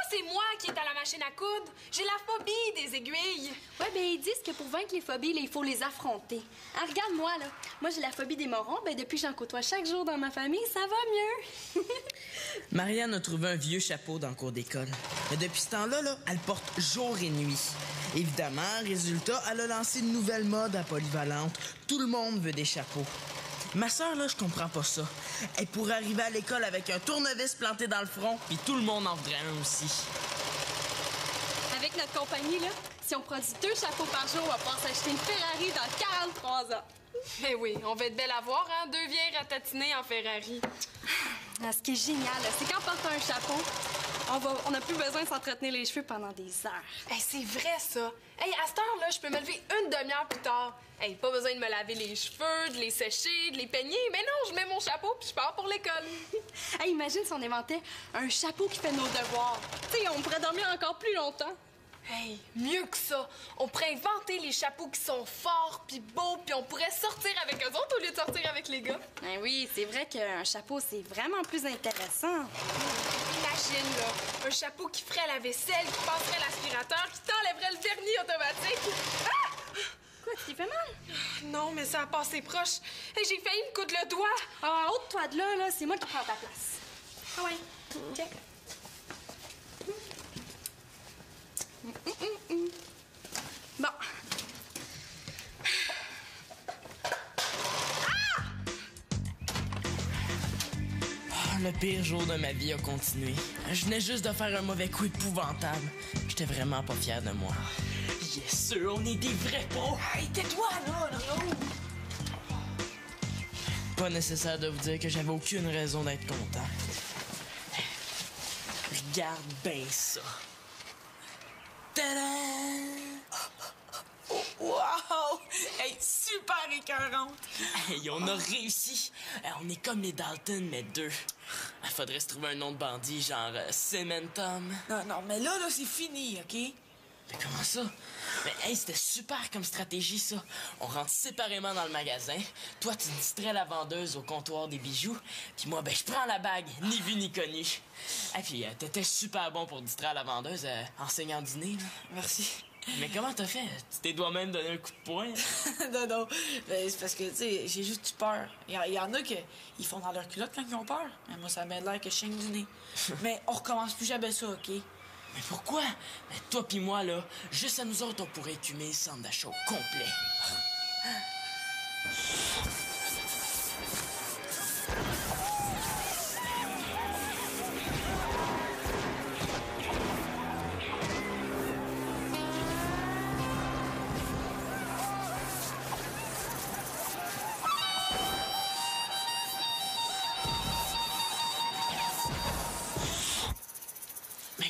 C'est moi qui est à la machine à coudre. J'ai la phobie des aiguilles.
Ouais, ben ils disent que pour vaincre les phobies, là, il faut les affronter. Ah, regarde-moi, là. Moi, j'ai la phobie des morons. Ben depuis que j'en côtoie chaque jour dans ma famille, ça va mieux.
Marianne a trouvé un vieux chapeau dans le cours d'école. Mais depuis ce temps-là, là, elle porte jour et nuit. Évidemment, résultat, elle a lancé une nouvelle mode à polyvalente. Tout le monde veut des chapeaux.
Ma soeur, là, je comprends pas ça. Elle pourrait arriver à l'école avec un tournevis planté dans le front, puis tout le monde en voudrait un aussi.
Avec notre compagnie, là, si on produit 2 chapeaux par jour, on va pouvoir s'acheter une Ferrari dans 43 ans.
Mais oui, on va être belle à voir, hein? 2 vieilles ratatinées en Ferrari.
Ah, ce qui est génial, là, c'est qu'en portant un chapeau, on n'a plus besoin de s'entretenir les cheveux pendant des heures.
Hey, c'est vrai, ça. Hey, à cette heure-là, je peux me lever une demi-heure plus tard. Hey, pas besoin de me laver les cheveux, de les sécher, de les peigner. Mais non, je mets mon chapeau puis je pars pour l'école.
Hey, imagine si on inventait un chapeau qui fait nos devoirs. Tu sais, on pourrait dormir encore plus longtemps.
Hey, mieux que ça. On pourrait inventer les chapeaux qui sont forts puis beaux puis on pourrait sortir avec eux autres au lieu de sortir avec les gars.
Ben oui, c'est vrai qu'un chapeau, c'est vraiment plus intéressant.
Imagine, là, un chapeau qui ferait la vaisselle, qui passerait l'aspirateur, qui t'enlèverait le vernis automatique. Ah!
Quoi, tu t'es fait mal?
Non, mais ça a passé proche. Hey, j'ai failli me coudre le doigt.
Ah, ôte-toi de là, c'est moi qui prends ta place.
Ah ouais, check.
Bon.
Le pire jour de ma vie a continué. Je venais juste de faire un mauvais coup épouvantable. J'étais vraiment pas fier de moi. Yes, sûr, on est des vrais pros!
Hey, tais-toi, là!
Pas nécessaire de vous dire que j'avais aucune raison d'être content. Regarde bien ça. Tadam!
Wow! Hey, super écœurante!
Hey, on a réussi! On est comme les Dalton, mais 2. Il faudrait se trouver un nom de bandit, genre Cementum.
Non, mais là, c'est fini, OK?
Mais comment ça? Mais hey, c'était super comme stratégie, ça. On rentre séparément dans le magasin. Toi, tu distrais la vendeuse au comptoir des bijoux. Puis moi, je prends la bague, ni vu ni connu. Et puis, t'étais super bon pour distraire la vendeuse enseignant du nez, là.
Merci.
Mais comment t'as fait? Tu t'es toi-même donné un coup de poing?
Non. C'est parce que, tu sais, j'ai juste eu peur. Il y en a qui ils font dans leur culotte quand ils ont peur. Mais moi, ça m'a l'air que je saigne du nez. Mais on recommence plus jamais ça, OK?
Mais pourquoi? Mais toi pis moi, là, juste à nous autres, on pourrait écumer le centre d'achat au complet.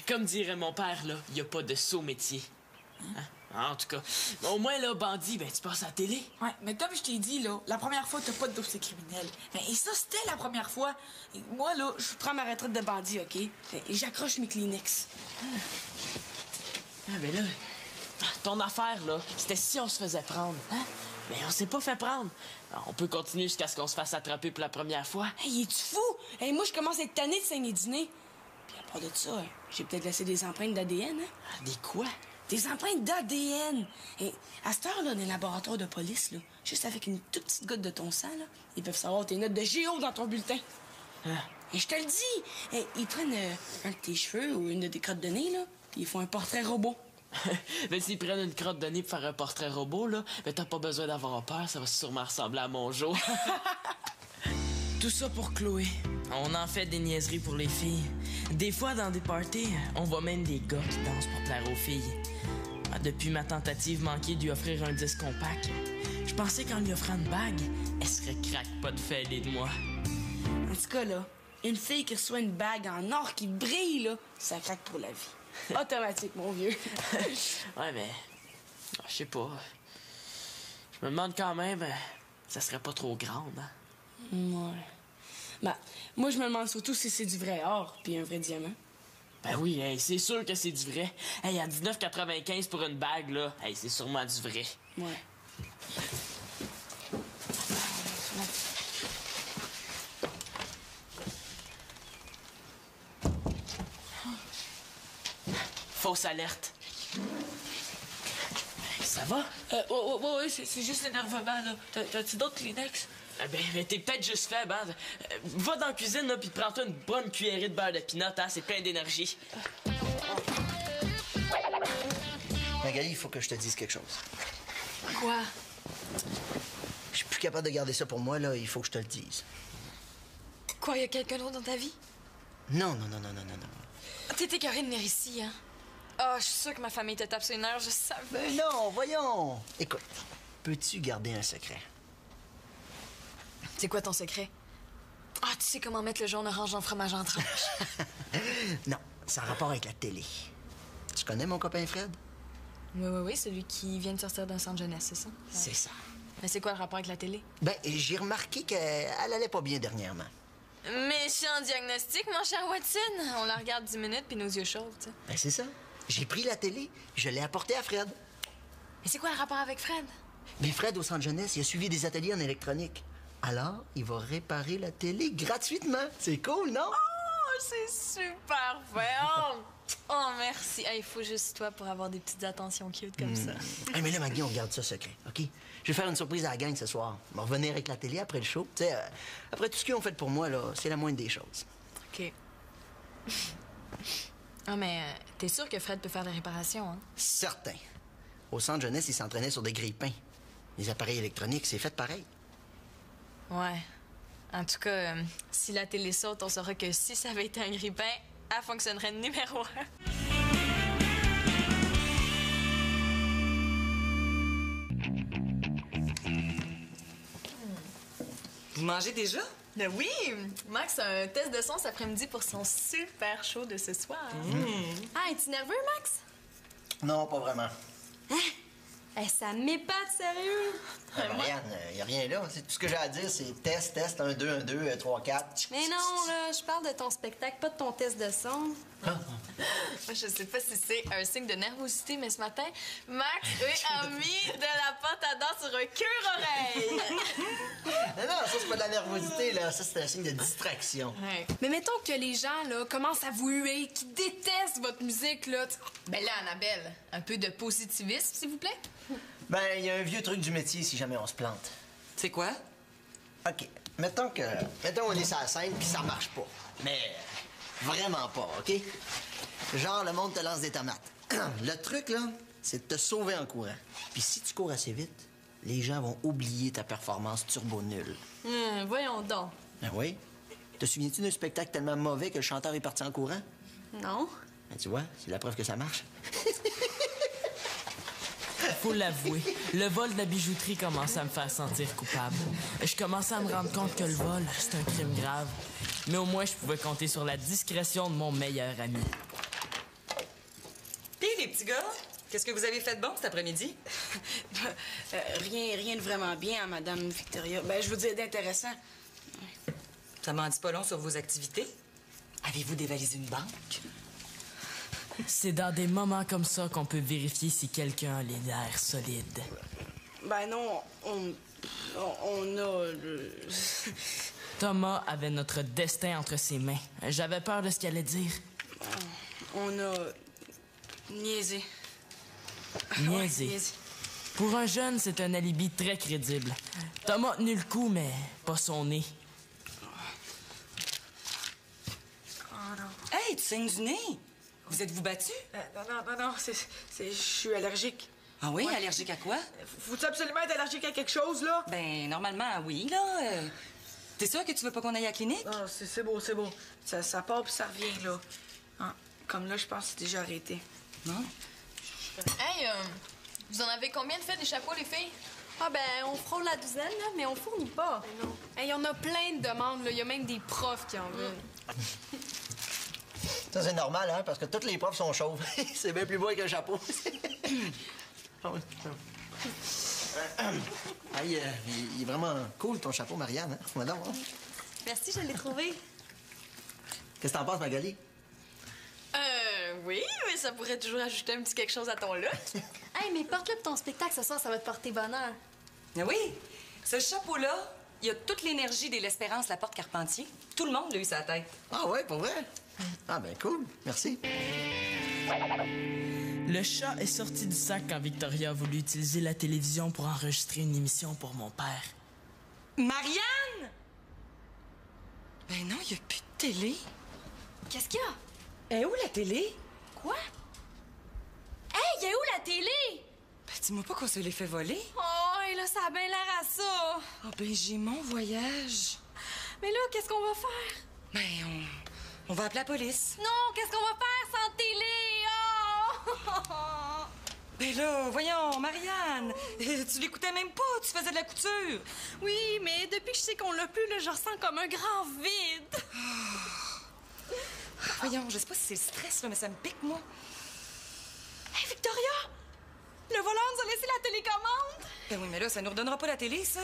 Comme dirait mon père, là, y a pas de saut métier. Hein? En tout cas, au moins, là, bandit, tu passes à la télé.
Ouais, mais comme je t'ai dit, là, la première fois, t'as pas de dossier criminel. Et ça, c'était la première fois. Et moi, là, je prends ma retraite de bandit, OK? Et j'accroche mes Kleenex.
Ah, ben là, ton affaire, là, c'était si on se faisait prendre, hein? Mais on s'est pas fait prendre. On peut continuer jusqu'à ce qu'on se fasse attraper pour la première fois.
Hey, es-tu fou? Hey, moi, je commence à être tanné de saigner du nez. Puis à part de ça, j'ai peut-être laissé des empreintes d'ADN, hein?
Des quoi?
Des empreintes d'ADN! Et à cette heure-là, dans les laboratoires de police, là, juste avec une toute petite goutte de ton sang, là, ils peuvent savoir tes notes de géo dans ton bulletin.
Hein?
Et je te le dis! Et ils prennent un de tes cheveux ou une de tes crottes de nez, là, puis ils font un portrait robot.
Mais s'ils prennent une crotte de nez pour faire un portrait robot, là, t'as pas besoin d'avoir peur, ça va sûrement ressembler à mon jour. Tout ça pour Chloé. On en fait des niaiseries pour les filles. Des fois, dans des parties, on voit même des gars qui dansent pour plaire aux filles. Depuis ma tentative manquée de lui offrir un disque compact, je pensais qu'en lui offrant une bague, elle serait craque-pas de fêlée de moi.
En tout cas, là, une fille qui reçoit une bague en or qui brille, là, ça craque pour la vie. Automatique, mon vieux.
Ouais, mais... je sais pas. Je me demande quand même... ça serait pas trop grande, hein?
Ouais. Ben, moi, je me demande surtout si c'est du vrai or puis un vrai diamant.
Ben oui, hey, c'est sûr que c'est du vrai. Hey, à 19,95 pour une bague, là, hey, c'est sûrement du vrai.
Ouais.
Fausse alerte. Ça va?
Ouais, c'est juste l'énervement, là. T'as-tu d'autres Kleenex?
Ben, t'es peut-être juste faible, hein? Va dans la cuisine, là, puis prends-toi une bonne cuillerée de beurre de pinot, hein? C'est plein d'énergie.
Magali, il faut que je te dise quelque chose.
Quoi?
Je suis plus plus capable de garder ça pour moi, là. Il faut que je te le dise.
Quoi, y a quelqu'un d'autre dans ta vie?
Non.
T'es écœurée de venir ici, hein? Ah, je suis sûre que ma famille te tape sur les nerfs, je savais.
Ben non, voyons. Écoute, peux-tu garder un secret?
C'est quoi ton secret? Ah, tu sais comment mettre le jaune orange dans le fromage en tranches.
Non, ça a rapport avec la télé. Tu connais mon copain Fred?
Oui, celui qui vient de sortir d'un centre jeunesse, c'est ça?
C'est ça.
Mais c'est quoi le rapport avec la télé?
Ben, j'ai remarqué qu'elle allait pas bien dernièrement.
Méchant diagnostic, mon cher Watson. On la regarde 10 minutes puis nos yeux chauds, tu sais.
Ben, c'est ça. J'ai pris la télé, je l'ai apportée à Fred.
Mais c'est quoi le rapport avec Fred?
Mais Fred, au centre jeunesse, il a suivi des ateliers en électronique. Alors, il va réparer la télé gratuitement. C'est cool, non?
Oh, c'est super fait. Oh, merci. Il faut juste toi pour avoir des petites attentions cute comme ça.
Hey, mais là, Maggie, on garde ça secret, OK? Je vais faire une surprise à la gang ce soir. On va revenir avec la télé après le show. Tu sais, après tout ce qu'ils ont fait pour moi, là, c'est la moindre des choses.
OK. Ah, mais t'es sûr que Fred peut faire des réparations, hein?
Certain. Au centre jeunesse, il s'entraînait sur des grille-pains. Les appareils électroniques, c'est fait pareil.
Ouais. En tout cas, si la télé saute, on saura que si ça avait été un grille-pain, elle fonctionnerait numéro 1.
Vous mangez déjà?
Ben oui! Max a un test de son cet après-midi pour son super show de ce soir.
Ah, es-tu nerveux, Max?
Non, pas vraiment.
Ça m'épate, sérieux.
Marianne, il n'y a rien là. Tout ce que j'ai à dire, c'est test, 1, 2, 1, 2, 3, 4.
Mais non, là, je parle de ton spectacle, pas de ton test de son.
Je sais pas si c'est un signe de nervosité, mais ce matin, Max a mis de la pâte à dents sur un cure-oreille.
Non, ça, c'est pas de la nervosité, là. Ça, c'est un signe de distraction.
Ouais.
Mais mettons que les gens, là, commencent à vous huer, qui détestent votre musique, là. Ben là, Annabelle, un peu de positivisme, s'il vous plaît.
Ben, il y a un vieux truc du métier si jamais on se plante.
C'est quoi?
OK. Mettons on est sur la scène puis ça marche pas. Mais vraiment pas, OK? Genre, le monde te lance des tomates. Le truc, là, c'est de te sauver en courant. Puis si tu cours assez vite, les gens vont oublier ta performance turbo nulle.
Voyons donc.
Ben oui. Te souviens-tu d'un spectacle tellement mauvais que le chanteur est parti en courant?
Non.
Ben, tu vois, c'est la preuve que ça marche.
Faut l'avouer, le vol de la bijouterie commençait à me faire sentir coupable. Je commençais à me rendre compte que le vol, c'est un crime grave. Mais au moins, je pouvais compter sur la discrétion de mon meilleur ami.
Puis, les petits gars, qu'est-ce que vous avez fait de bon cet après-midi?
Rien de vraiment bien, hein, Madame Victoria. Ben, je veux dire d'intéressant.
Ça m'en dit pas long sur vos activités. Avez-vous dévalisé une banque?
C'est dans des moments comme ça qu'on peut vérifier si quelqu'un a les nerfs solides.
Ben non, on a...
Thomas avait notre destin entre ses mains. J'avais peur de ce qu'il allait dire.
On a... niaisé.
Niaisé.
Ouais, niaisé.
Pour un jeune, c'est un alibi très crédible. Thomas a tenu le coup, mais pas son nez.
Hey, tu saignes du nez! Vous êtes-vous battu?
Non, je suis allergique.
Ah oui?
Ouais.
Allergique à quoi?
Faut-tu absolument être allergique à quelque chose, là?
Ben, normalement, oui, là. T'es sûr que tu veux pas qu'on aille à la clinique?
Non, c'est beau. Ça part puis ça revient, là. Ah, comme là, je pense que c'est déjà arrêté.
Non?
Hey, vous en avez combien de fait des chapeaux, les filles?
Ah, ben, on frôle la douzaine, là, mais on fournit pas.
Hey, on a plein de demandes, là. Il y a même des profs qui en veulent.
Ça, c'est normal, hein, parce que tous les profs sont chauves. C'est bien plus beau avec un chapeau. Hey, il est vraiment cool, ton chapeau, Marianne. Hein? Voilà, hein?
Merci, je l'ai trouvé.
Qu'est-ce que t'en penses, Magali?
Oui, mais ça pourrait toujours ajouter un petit quelque chose à ton look.
Hey, mais porte-le pour ton spectacle ce soir, ça va te porter bonheur.
Ah oui, ce chapeau-là, il y a toute l'énergie de l'Espérance Laporte Carpentier. Tout le monde l'a eu sa tête.
Ah ouais, pour vrai? Ah ben cool, merci.
Le chat est sorti du sac quand Victoria a voulu utiliser la télévision pour enregistrer une émission pour mon père.
Marianne! Ben non, il n'y a plus de télé.
Qu'est-ce qu'il y a?
Et où la télé?
Quoi? Hey, y a où la télé?
Ben dis-moi pas qu'on se l'ait fait voler.
Oh, travail, là, ça a bien l'air à ça.
Oh, ben, j'ai mon voyage.
Mais là, qu'est-ce qu'on va faire?
Ben, on va appeler la police.
Non, qu'est-ce qu'on va faire sans télé? Oh!
Ben là, voyons, Marianne, tu l'écoutais même pas, tu faisais de la couture.
Oui, mais depuis que je sais qu'on l'a plus, là, je ressens comme un grand vide.
Voyons, je sais pas si c'est le stress, là, mais ça me pique, moi.
Hey, Victoria! Le voleur nous a laissé la télécommande.
Ben oui, mais là, ça nous redonnera pas la télé, ça.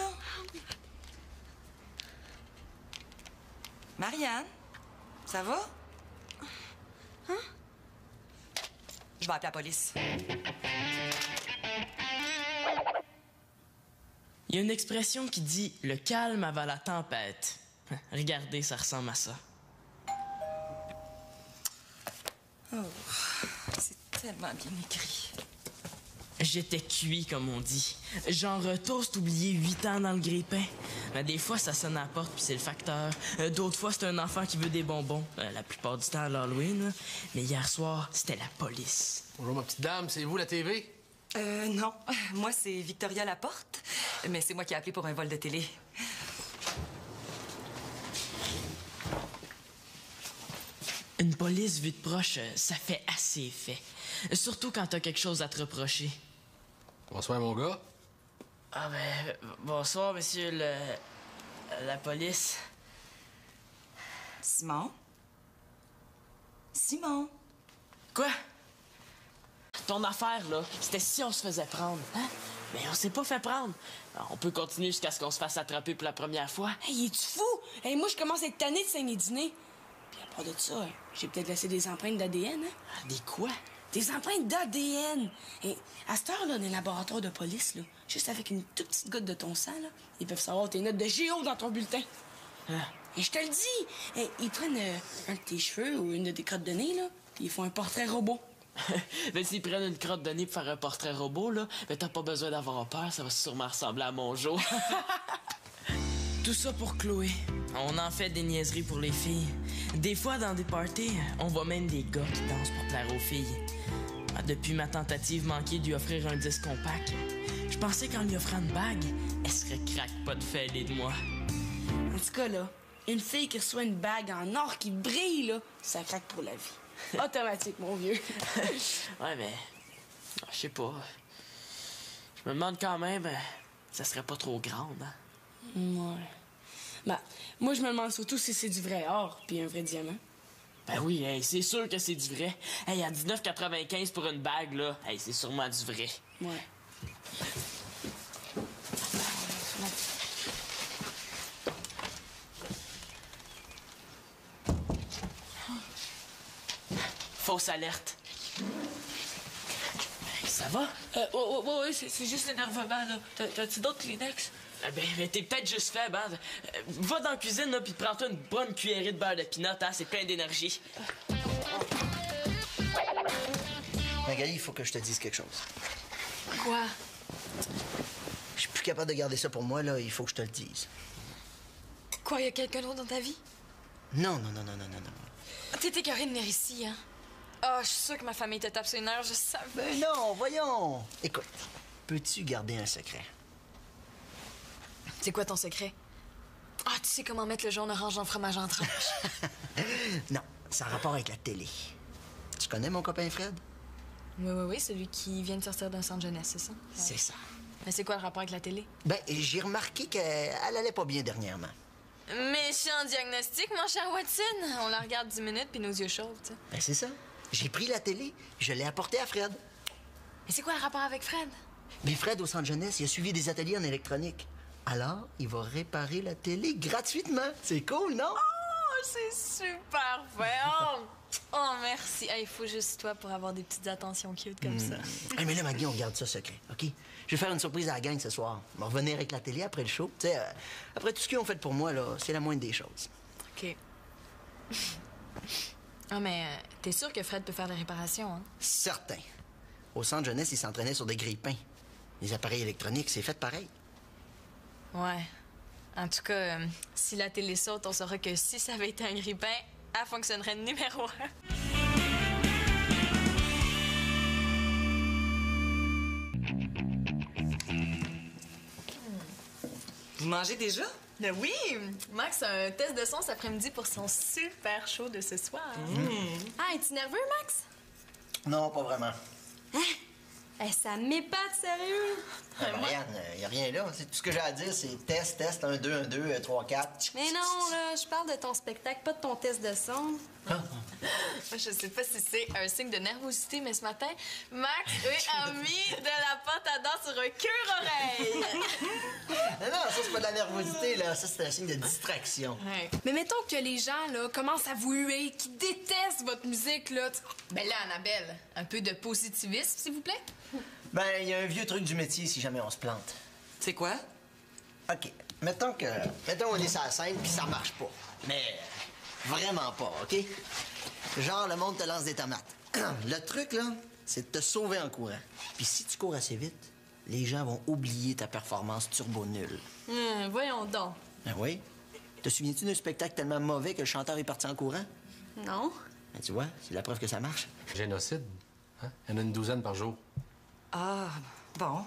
Marianne, ça va?
Hein?
Je vais appeler la police.
Il y a une expression qui dit « le calme avant la tempête ». Regardez, ça ressemble à ça.
Oh, c'est tellement bien écrit.
J'étais cuit, comme on dit. Genre toast oublié 8 ans dans le grille-pain. Des fois, ça sonne à la porte, puis c'est le facteur. D'autres fois, c'est un enfant qui veut des bonbons. La plupart du temps, à l'Halloween. Mais hier soir, c'était la police.
Bonjour, ma petite dame. C'est vous, la TV?
Non. Moi, c'est Victoria Laporte. Mais c'est moi qui ai appelé pour un vol de télé.
Une police vue de proche, ça fait assez effet. Surtout quand t'as quelque chose à te reprocher.
Bonsoir, mon gars.
Ah ben, bonsoir, monsieur la police.
Simon? Simon?
Quoi? Ton affaire, là, c'était si on se faisait prendre, hein? Mais on s'est pas fait prendre. On peut continuer jusqu'à ce qu'on se fasse attraper pour la première fois.
Hey, es-tu fou? Hey, moi, je commence à être tanné de saigner du nez. Puis à part de ça, j'ai peut-être laissé des empreintes d'ADN, hein?
Des quoi?
Des empreintes d'ADN! Et à cette heure-là, dans les laboratoires de police, là, juste avec une toute petite goutte de ton sang, là, ils peuvent savoir tes notes de géo dans ton bulletin.
Hein?
Et je te le dis! Hey, ils prennent un de tes cheveux ou une de tes crottes de nez, là, puis ils font un portrait robot.
Ben, s'ils prennent une crotte de nez pour faire un portrait robot, là, ben, t'as pas besoin d'avoir peur, ça va sûrement ressembler à mon jour. Tout ça pour Chloé. On en fait des niaiseries pour les filles. Des fois, dans des parties, on voit même des gars qui dansent pour plaire aux filles. Depuis ma tentative manquée de lui offrir un disque compact, je pensais qu'en lui offrant une bague, elle serait craque-pas de fêlée de moi.
En tout cas, là, une fille qui reçoit une bague en or qui brille, là, ça craque pour la vie. Automatique, mon vieux.
Ouais, mais... je sais pas. Je me demande quand même... ça serait pas trop grande, hein?
Ouais. Ben, moi, je me demande surtout si c'est du vrai or puis un vrai diamant.
Ben oui, hey, c'est sûr que c'est du vrai. Hey, à 19,95 pour une bague, là, hey, c'est sûrement du vrai.
Ouais.
Fausse alerte. Ça va?
Ouais, c'est juste l'énervement, là. T'as-tu d'autres Kleenex?
Ben, t'es peut-être juste faible, hein? Va dans la cuisine, là, puis prends-toi une bonne cuillerée de beurre de pinot, hein? C'est plein d'énergie.
Magali, il faut que je te dise quelque chose.
Quoi?
Je suis plus capable de garder ça pour moi, là. Il faut que je te le dise.
Quoi, y a quelqu'un d'autre dans ta vie?
Non.
T'es écœurée de venir ici, hein? Ah, je suis sûre que ma famille te tape sur les nerfs, je savais.
Ben non, voyons. Écoute, peux-tu garder un secret?
C'est quoi ton secret? Ah, tu sais comment mettre le jaune orange en fromage en tranche.
Non, ça a rapport avec la télé. Tu connais mon copain Fred?
Oui, celui qui vient de sortir d'un centre jeunesse, c'est ça?
C'est ça.
Mais c'est quoi le rapport avec la télé?
Ben, j'ai remarqué qu'elle allait pas bien dernièrement.
Méchant diagnostic, mon cher Watson. On la regarde 10 minutes puis nos yeux chauffent, tu sais.
Ben, c'est ça. J'ai pris la télé, je l'ai apportée à Fred.
Mais c'est quoi le rapport avec Fred?
Mais Fred, au centre jeunesse, il a suivi des ateliers en électronique. Alors, il va réparer la télé gratuitement. C'est cool, non?
Oh, c'est super fait. Oh, merci. Il faut juste toi pour avoir des petites attentions cute comme ça.
Hey, mais là, Maggie, on garde ça secret, OK? Je vais faire une surprise à la gang ce soir. On va revenir avec la télé après le show. Tu sais, après tout ce qu'ils ont fait pour moi, là, c'est la moindre des choses.
OK. Ah, mais t'es sûr que Fred peut faire des réparations, hein?
Certain. Au centre jeunesse, il s'entraînait sur des grille-pains. Les appareils électroniques, c'est fait pareil.
Ouais. En tout cas, si la télé saute, on saura que si ça avait été un grille-pain, elle fonctionnerait numéro 1.
Vous mangez déjà?
Ben oui! Max a un test de son cet après-midi pour son super show de ce soir.
Ah, es-tu nerveux, Max?
Non, pas vraiment.
Eh, ça m'épate, sérieux!
Marianne, y a rien là. Tout ce que j'ai à dire, c'est test, 1, 2, 1, 2, 3, 4.
Mais non, là, je parle de ton spectacle, pas de ton test de son.
Je sais pas si c'est un signe de nervosité, mais ce matin, Max a mis de la pâte à dents sur un cure-oreille.
Non, ça, c'est pas de la nervosité, là. Ça, c'est un signe de distraction.
Ouais.
Mais mettons que les gens, là, commencent à vous huer, qui détestent votre musique, là.
Ben là, Annabelle, un peu de positivisme, s'il vous plaît.
Ben, il y a un vieux truc du métier si jamais on se plante.
C'est quoi?
OK. Mettons on est sur la scène puis ça marche pas. Mais vraiment pas, OK? Genre, le monde te lance des tomates. Le truc, là, c'est de te sauver en courant. Puis si tu cours assez vite, les gens vont oublier ta performance turbo nulle.
Voyons donc.
Ben oui. Te souviens-tu d'un spectacle tellement mauvais que le chanteur est parti en courant?
Non.
Ben, tu vois, c'est la preuve que ça marche.
Génocide. Hein? Il y en a une douzaine par jour.
Ah, bon.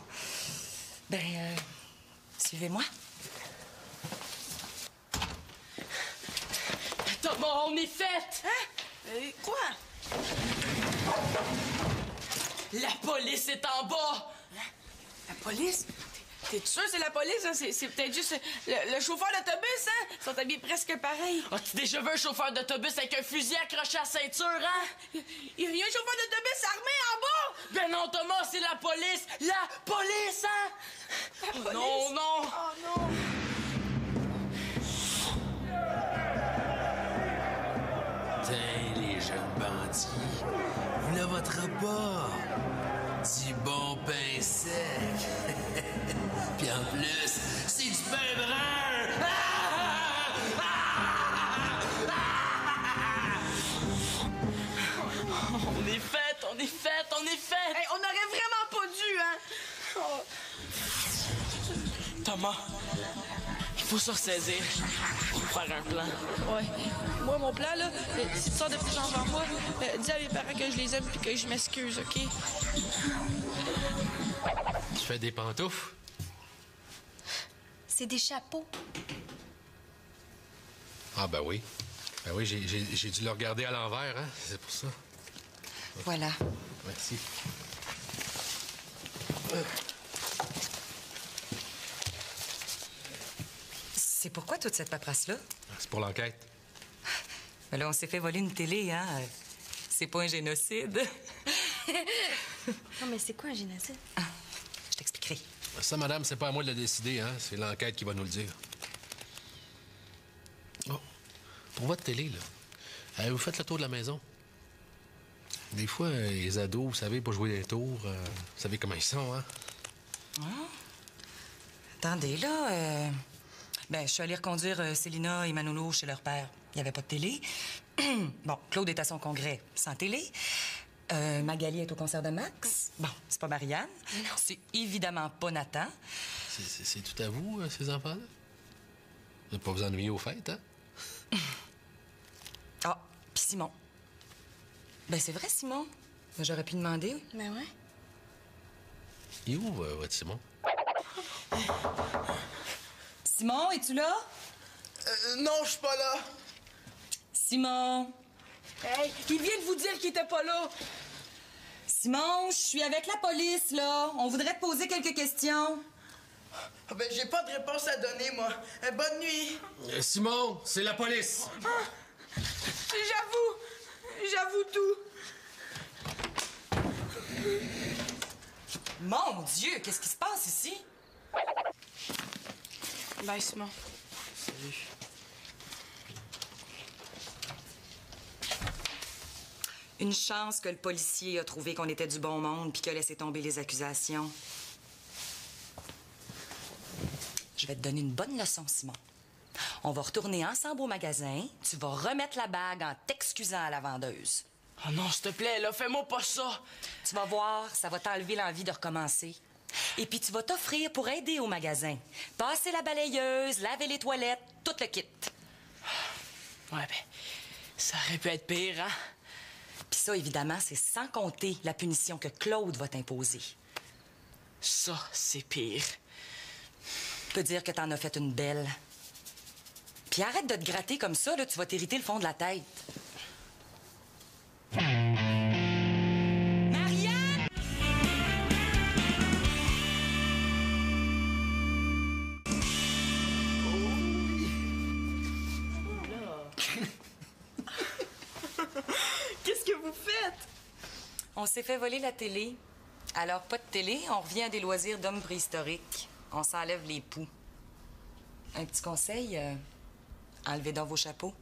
Ben, suivez-moi.
Thomas, on est fait!
Quoi?
La police est en bas!
La police? T'es sûr que c'est la police? Hein? C'est peut-être juste le chauffeur d'autobus, hein? Ils sont habillés presque pareil.
As-tu déjà vu un chauffeur d'autobus avec un fusil accroché à la ceinture, hein?
Il y a un chauffeur d'autobus armé en bas!
Ben non, Thomas, c'est la police! La police, hein?
La police?
Non, non!
Oh non!
Putain, les jeunes bandits. Vous la voterez pas. Du bon pain sec. Puis en plus, c'est du pain brun.
On est fait, on est fait, on est fait!
Hey, on aurait vraiment pas dû, hein? Oh.
Thomas, il faut se ressaisir. Faut faire un plan.
Ouais. Moi, mon plan, là, si tu sors de tes jambes vers moi, dis à mes parents que je les aime puis que je m'excuse, OK?
Tu fais des pantoufles?
C'est des chapeaux.
Ah, ben oui. Ben oui, j'ai dû le regarder à l'envers, hein? C'est pour ça.
Voilà.
Merci.
C'est pourquoi toute cette paperasse-là?
C'est pour l'enquête.
Ben là, on s'est fait voler une télé, hein? C'est pas un génocide.
Non, mais c'est quoi un génocide?
Ah, je t'expliquerai.
Ça, madame, c'est pas à moi de le décider, hein? C'est l'enquête qui va nous le dire. Oh, pour votre télé, là, vous faites le tour de la maison. Des fois, les ados, vous savez, pour jouer des tours, vous savez comment ils sont, hein?
Attendez, là, ben, je suis allée reconduire Célina et Manolo chez leur père. Il n'y avait pas de télé. Bon, Claude est à son congrès sans télé. Magali est au concert de Max. Bon, c'est pas Marianne. C'est évidemment pas Nathan.
C'est tout à vous, ces enfants-là? Vous n'allez pas vous ennuyer aux fêtes, hein?
Ah, puis Simon. Ben, c'est vrai, Simon. J'aurais pu demander.
Ben ouais.
Il est où, votre Simon?
Simon, es-tu là?
Non, je suis pas là.
Simon!
Hey, il vient de vous dire qu'il était pas là.
Simon, je suis avec la police, là. On voudrait te poser quelques questions.
Ben, j'ai pas de réponse à donner, moi. Bonne nuit.
Simon, c'est la police!
J'avoue tout.
Mon Dieu, qu'est-ce qui se passe ici?
Bye, Simon.
Salut.
Une chance que le policier a trouvé qu'on était du bon monde puis qu'il a laissé tomber les accusations. Je vais te donner une bonne leçon, Simon. On va retourner ensemble au magasin. Tu vas remettre la bague en t'excusant à la vendeuse.
Oh non, s'il te plaît, là, fais-moi pas ça!
Tu vas voir, ça va t'enlever l'envie de recommencer. Et puis tu vas t'offrir pour aider au magasin. Passer la balayeuse, laver les toilettes, tout le kit.
Ouais, ben, ça aurait pu être pire, hein?
Puis ça, évidemment, c'est sans compter la punition que Claude va t'imposer.
Ça, c'est pire.
Je peux dire que t'en as fait une belle. Puis arrête de te gratter comme ça, là, tu vas t'irriter le fond de la tête. Marianne!
Qu'est-ce que vous faites?
On s'est fait voler la télé. Alors, pas de télé, on revient à des loisirs d'hommes préhistoriques. On s'enlève les poux. Un petit conseil, enlevez donc vos chapeaux.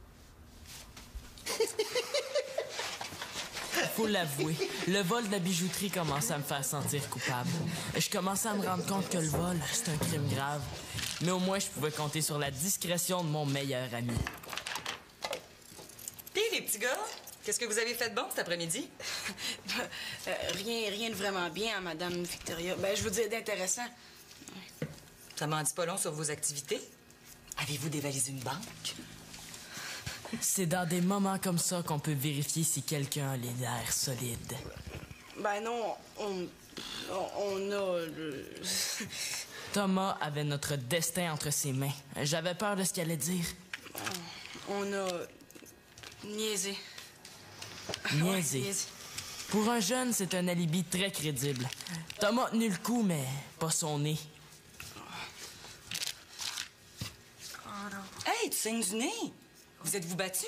Faut l'avouer, le vol de la bijouterie commençait à me faire sentir coupable. Je commençais à me rendre compte que le vol, c'est un crime grave. Mais au moins, je pouvais compter sur la discrétion de mon meilleur ami.
Puis, les petits gars, qu'est-ce que vous avez fait de bon cet après-midi?
Rien de vraiment bien, hein, Madame Victoria. Ben, je veux dire d'intéressant.
Ça m'en dit pas long sur vos activités. Avez-vous dévalisé une banque?
C'est dans des moments comme ça qu'on peut vérifier si quelqu'un a les nerfs solides.
Ben non, on a...
Thomas avait notre destin entre ses mains. J'avais peur de ce qu'il allait dire.
On a... niaisé.
Niaisé.
Ouais, niaisé.
Pour un jeune, c'est un alibi très crédible. Thomas a tenu le coup, mais pas son nez.
Hey, tu saignes du nez! Vous êtes-vous battu?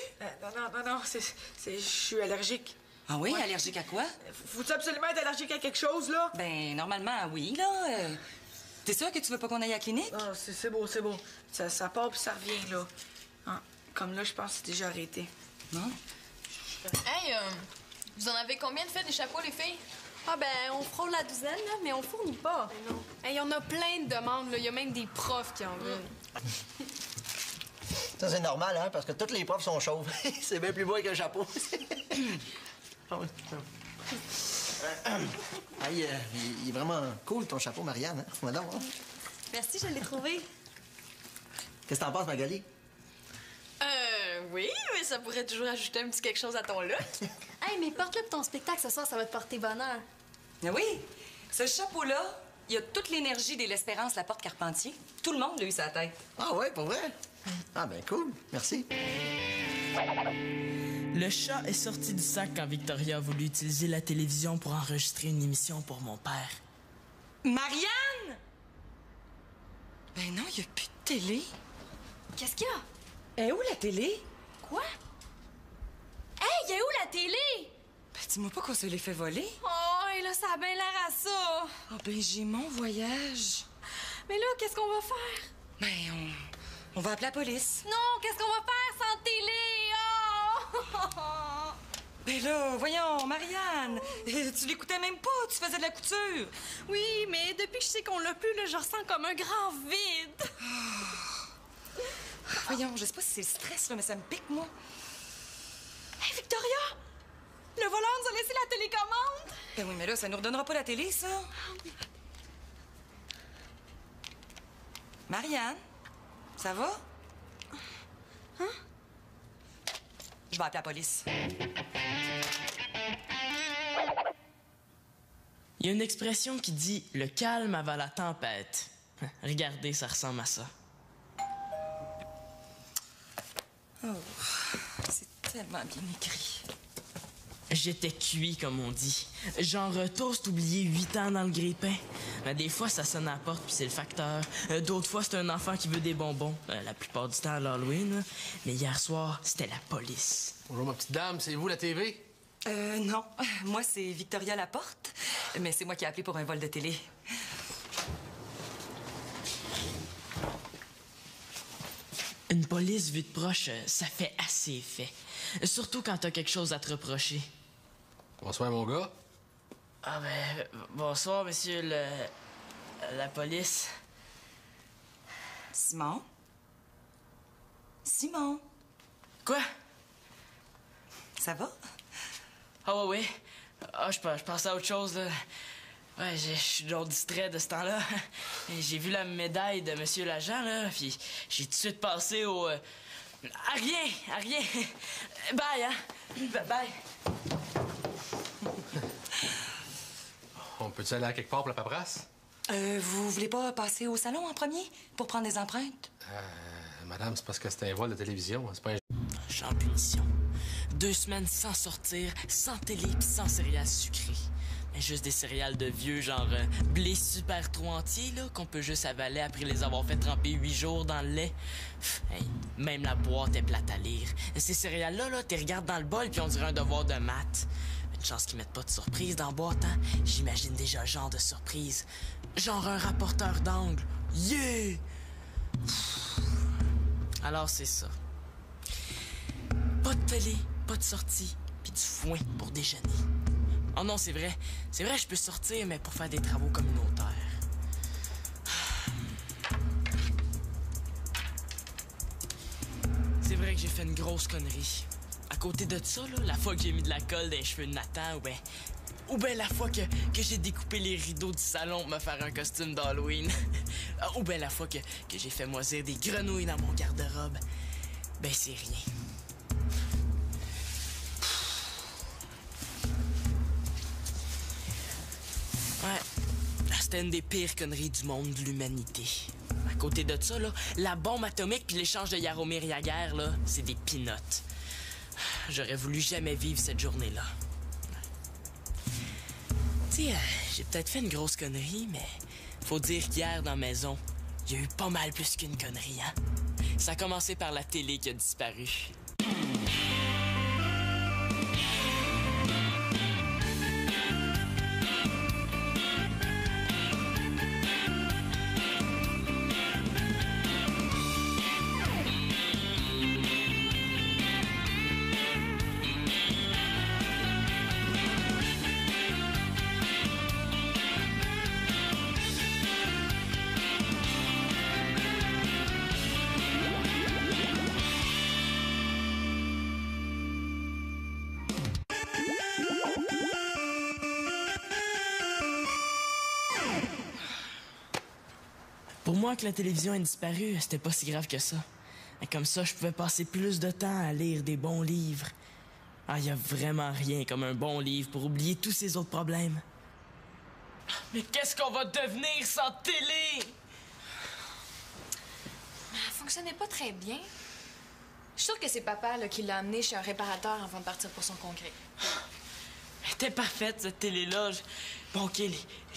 Non, je suis allergique.
Ah oui?
Ouais.
Allergique à quoi?
Faut-tu absolument être allergique à quelque chose, là?
Ben, normalement, oui, là. T'es sûr que tu veux pas qu'on aille à la clinique?
Ah, c'est beau. Ça part puis ça revient, là. Ah, comme là, je pense que c'est déjà arrêté.
Non?
Hey, vous en avez combien de fait des chapeaux, les filles?
Ah ben, on frôle la douzaine, là, mais on fournit pas.
Non. Hey, on a plein de demandes, là. Il y a même des profs qui en veulent.
Ça, c'est normal, hein, parce que tous les profs sont chauves. C'est bien plus beau avec un chapeau. Hey, il est vraiment cool, ton chapeau, Marianne. Hein? Madame, hein?
Merci, je l'ai trouvé.
Qu'est-ce que t'en penses, Magali?
Oui, mais ça pourrait toujours ajouter un petit quelque chose à ton look.
Hey, mais porte-le pour ton spectacle ce soir, ça va te porter bonheur.
Ah oui, ce chapeau-là, il y a toute l'énergie de l'Espérance La Porte Carpentier. Tout le monde l'a eu sa tête.
Ah ouais, pour vrai? Ah ben cool, merci.
Le chat est sorti du sac quand Victoria a voulu utiliser la télévision pour enregistrer une émission pour mon père.
Marianne! Ben non, il n'y a plus de télé.
Qu'est-ce qu'il y a?
Eh, où la télé?
Quoi? Hey, y a où la télé?
Ben dis-moi pas qu'on se l'ait fait voler.
Oh, et là, ça a bien l'air à ça.
Oh ben j'ai mon voyage.
Mais là, qu'est-ce qu'on va faire?
Ben on va appeler la police.
Non, qu'est-ce qu'on va faire sans télé? Oh!
Ben là, voyons, Marianne, tu l'écoutais même pas, tu faisais de la couture.
Oui, mais depuis que je sais qu'on l'a plus, là, je ressens comme un grand vide.
Voyons, je sais pas si c'est le stress, là, mais ça me pique, moi.
Hey, Victoria! Le voleur nous a laissé la télécommande!
Ben oui, mais là, ça nous redonnera pas la télé, ça. Marianne, ça va?
Hein?
Je vais appeler la police.
Il y a une expression qui dit « le calme avant la tempête ». Regardez, ça ressemble à ça.
Oh, c'est tellement bien écrit.
J'étais cuit, comme on dit. Genre toast oublié 8 ans dans le grille-pain. Des fois, ça sonne à la porte, puis c'est le facteur. D'autres fois, c'est un enfant qui veut des bonbons. La plupart du temps à l'Halloween. Là. Mais hier soir, c'était la police.
Bonjour, ma petite dame. C'est vous, la TV?
Non. Moi, c'est Victoria Laporte. Mais c'est moi qui ai appelé pour un vol de télé.
Une police vue de proche, ça fait assez effet. Surtout quand t'as quelque chose à te reprocher.
Bonsoir, mon gars.
Ah ben, bonsoir, monsieur la police.
Simon? Simon?
Quoi?
Ça va?
Ah ouais. Ah, je pensais à autre chose, là. Ouais, je suis donc distrait de ce temps-là. J'ai vu la médaille de monsieur l'agent, là, puis j'ai tout de suite passé au... à rien. Bye, hein? Bye.
On peut-tu aller à quelque part pour la paperasse?
Vous voulez pas passer au salon en premier pour prendre des empreintes?
Madame, c'est parce que c'était un vol de télévision. C'est pas un...
Je suis en punition. 2 semaines sans sortir, sans télé pis sans céréales sucrées. Mais juste des céréales de vieux, genre blé super trop entier, là, qu'on peut juste avaler après les avoir fait tremper 8 jours dans le lait. Hey, même la boîte est plate à lire. Ces céréales-là, là, t'es regardes dans le bol puis on dirait un devoir de maths. Une chance qu'ils mettent pas de surprise dans la boîte, hein? J'imagine déjà le genre de surprise. Genre un rapporteur d'angle. Yeah! Alors c'est ça. Pas de télé, pas de sortie, puis du foin pour déjeuner. Oh non, c'est vrai, je peux sortir, mais pour faire des travaux communautaires. C'est vrai que j'ai fait une grosse connerie. À côté de ça, là, la fois que j'ai mis de la colle dans les cheveux de Nathan, ou ben la fois que j'ai découpé les rideaux du salon pour me faire un costume d'Halloween. Ou ben la fois que j'ai fait moisir des grenouilles dans mon garde-robe. Ben c'est rien. Ouais, c'était une des pires conneries du monde de l'humanité. À côté de ça, là, la bombe atomique puis l'échange de Jaromir Jagr, là, c'est des peanuts. J'aurais voulu jamais vivre cette journée-là. Tu sais, j'ai peut-être fait une grosse connerie, mais faut dire qu'hier, dans la maison, il y a eu pas mal plus qu'une connerie, hein? Ça a commencé par la télé qui a disparu. Pour moi, que la télévision ait disparu, c'était pas si grave que ça. Et comme ça, je pouvais passer plus de temps à lire des bons livres. Ah, y a vraiment rien comme un bon livre pour oublier tous ces autres problèmes. Mais qu'est-ce qu'on va devenir sans télé?
Mais elle fonctionnait pas très bien. Je suis sûre que c'est papa là, qui l'a amené chez un réparateur avant de partir pour son congrès.
Elle était parfaite, cette télé-là. Bon, OK,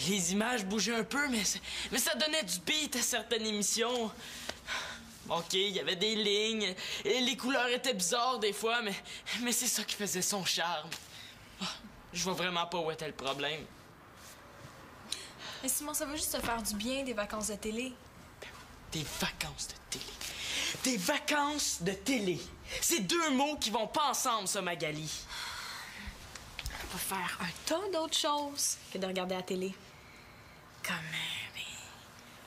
les images bougeaient un peu, mais ça donnait du beat à certaines émissions. OK, il y avait des lignes, et les couleurs étaient bizarres des fois, mais c'est ça qui faisait son charme. Je vois vraiment pas où était le problème.
Mais Simon, ça va juste te faire du bien, des vacances de télé.
Des vacances de télé. Des vacances de télé. C'est 2 mots qui vont pas ensemble, ça, Magali.
On va faire un tas d'autres choses que de regarder la télé. Comme,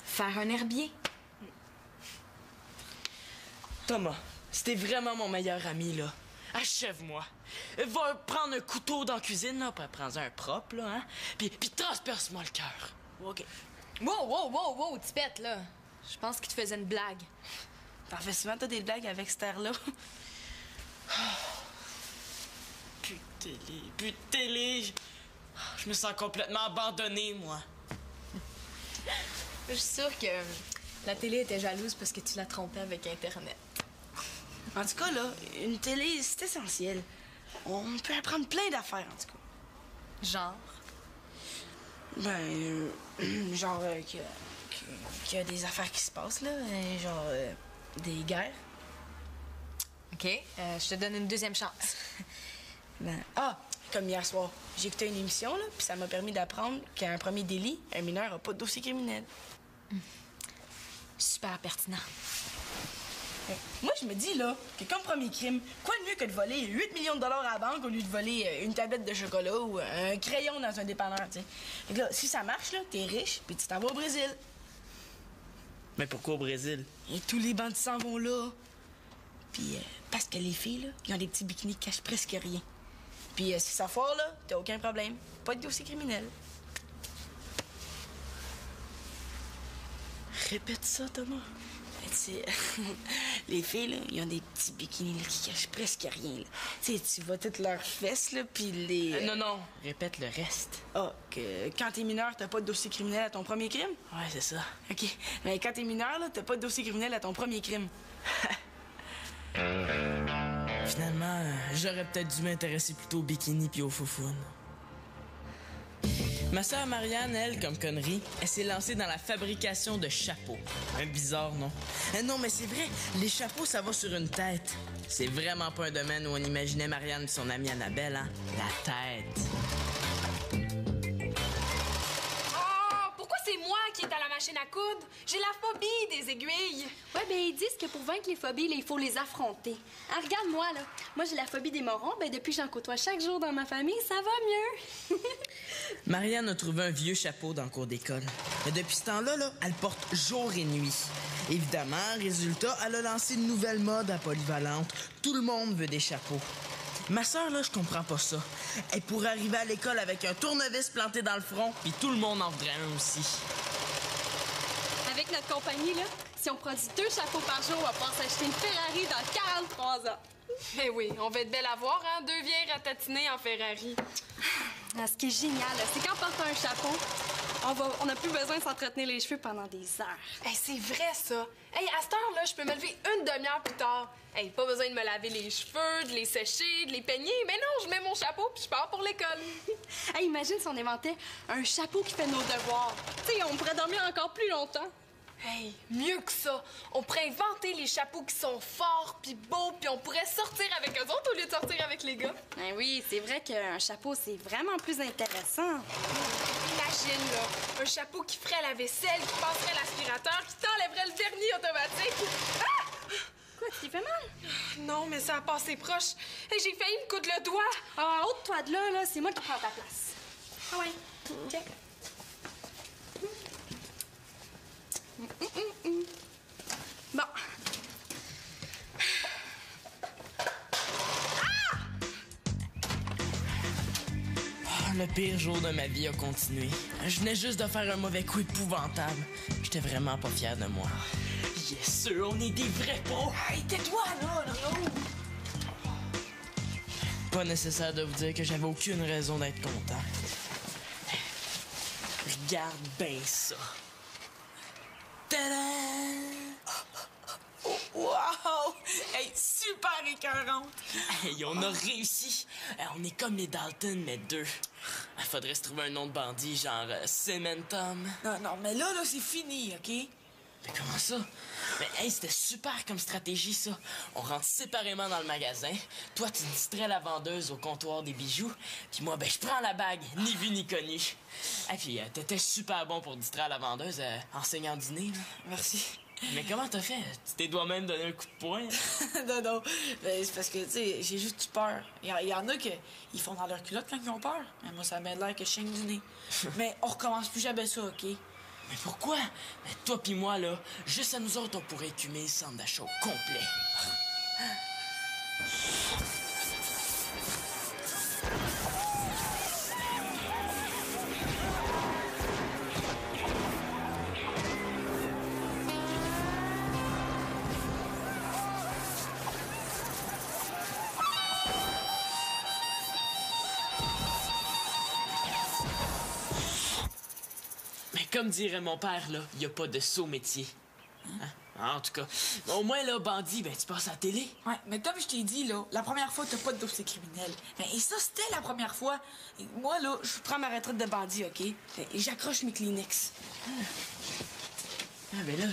faire un herbier.
Thomas, c'était vraiment mon meilleur ami, là. Achève-moi. Va prendre un couteau dans la cuisine, là, puis prends un propre, là, hein. Puis transperce-moi le cœur.
OK. Wow, tipette, là. Je pense qu'il te faisait une blague.
T'en fais souvent, t'as des blagues avec cette air-là.
Plus de télé. Je me sens complètement abandonné, moi.
Je suis sûre que la télé était jalouse parce que tu la trompais avec Internet.
En tout cas, là, une télé, c'est essentiel. On peut apprendre plein d'affaires, en tout cas.
Genre?
Genre qu'il y a des affaires qui se passent, là. Genre des guerres.
OK. Je te donne une deuxième chance.
Comme hier soir. J'ai écouté une émission, là, puis ça m'a permis d'apprendre qu'à un premier délit, un mineur n'a pas de dossier criminel.
Super pertinent.
Moi, je me dis, là, que comme premier crime, quoi de mieux que de voler 8 millions de dollars à la banque au lieu de voler une tablette de chocolat ou un crayon dans un dépanneur, tu sais. Fait que là, si ça marche, là, t'es riche, puis tu t'en vas au Brésil.
Mais pourquoi au Brésil?
Et tous les bandits s'en vont là. Puis, parce que les filles, là, ils ont des petits bikinis qui cachent presque rien. Puis, si ça foire, là, t'as aucun problème. Pas de dossier criminel.
Répète ça, Thomas.
Tu les filles, là, ils ont des petits bikinis là, qui cachent presque rien. Là. Tu sais, tu vois toutes leurs fesses, là, puis les...
Non, répète le reste.
Ah, que quand t'es mineur, t'as pas de dossier criminel à ton premier crime?
Ouais, c'est ça.
OK. Mais quand t'es mineur, là, t'as pas de dossier criminel à ton premier crime.
Finalement, j'aurais peut-être dû m'intéresser plutôt au bikini puis aux foufounes. Ma sœur Marianne, elle, comme connerie, elle s'est lancée dans la fabrication de chapeaux. Un bizarre, non? Non, mais c'est vrai, les chapeaux, ça va sur une tête. C'est vraiment pas un domaine où on imaginait Marianne et son amie Annabelle, hein? La tête.
Oh, pourquoi c'est moi qui est à la machine à coudre? J'ai la phobie des aiguilles.
Ouais, ben ils disent que pour vaincre les phobies, là, il faut les affronter. Ah, regarde-moi, là. Moi, j'ai la phobie des morons. Ben depuis que j'en côtoie chaque jour dans ma famille, ça va mieux.
Marianne a trouvé un vieux chapeau dans le cours d'école. Mais depuis ce temps-là, elle porte jour et nuit. Évidemment, résultat, elle a lancé une nouvelle mode à Polyvalente. Tout le monde veut des chapeaux. Ma sœur, là, je comprends pas ça. Elle pourrait arriver à l'école avec un tournevis planté dans le front, puis tout le monde en voudrait un aussi.
Avec notre compagnie, là, si on produit 2 chapeaux par jour, on va pouvoir s'acheter une Ferrari dans 43 ans.
Eh oui, on va être belle à voir, hein? 2 vieilles ratatinées en Ferrari.
Ah, ce qui est génial, là, c'est qu'en portant un chapeau, on n'a plus besoin de s'entretenir les cheveux pendant des heures.
Hey, c'est vrai, ça. Hey, à cette heure-là, je peux me lever une demi-heure plus tard. Hey, pas besoin de me laver les cheveux, de les sécher, de les peigner. Mais non, je mets mon chapeau puis je pars pour l'école.
Hey, imagine si on inventait un chapeau qui fait nos devoirs. Tu sais, on pourrait dormir encore plus longtemps.
Hey, mieux que ça, on pourrait inventer les chapeaux qui sont forts puis beaux, puis on pourrait sortir avec eux autres au lieu de sortir avec les gars.
Ben oui, c'est vrai qu'un chapeau, c'est vraiment plus intéressant.
Imagine, là, un chapeau qui ferait la vaisselle, qui passerait l'aspirateur, qui t'enlèverait le vernis automatique. Ah!
Quoi, tu t'es fait mal?
Non, mais ça a passé proche. Hey, j'ai failli me coudre le doigt.
Ah, ôte-toi de là, c'est moi qui prends ta place.
Ah ouais, tiens.
Bon.
Le pire jour de ma vie a continué. Je venais juste de faire un mauvais coup épouvantable. J'étais vraiment pas fier de moi. Yes, sûr, on est des vrais pros!
Hey, tais-toi, là!
Pas nécessaire de vous dire que j'avais aucune raison d'être content. Regarde bien ça. Tada!
Oh, wow! Hey, super écœurante!
Hey, on a réussi! On est comme les Dalton, mais 2. Il faudrait se trouver un nom de bandit, genre Cementum.
Non, mais là, c'est fini, OK?
Mais comment ça? Mais hey, c'était super comme stratégie, ça. On rentre séparément dans le magasin. Toi, tu distrais la vendeuse au comptoir des bijoux. Puis moi, je prends la bague, ni vu ni connu. Et puis, t'étais super bon pour distraire la vendeuse enseignant dîner, là.
Merci.
Mais comment t'as fait? Tu t'es toi-même donné un coup de poing?
non. Ben, c'est parce que, tu sais, j'ai juste eu peur. Il y en a qui ils font dans leur culotte quand ils ont peur. Mais moi, ça m'a l'air que je saigne du nez. Mais on recommence plus jamais ça, OK?
Mais pourquoi? Mais toi pis moi, là, juste à nous autres, on pourrait écumer le centre d'achat au complet. Comme dirait mon père, là, y a pas de saut métier. Hein? En tout cas, au moins, là, bandit, tu passes à la télé.
Ouais, mais comme je t'ai dit, là, la première fois, t'as pas de dossier criminel. Et ça, c'était la première fois. Et moi, là, je prends ma retraite de bandit, OK? Et j'accroche mes Kleenex.
Ah, ben là,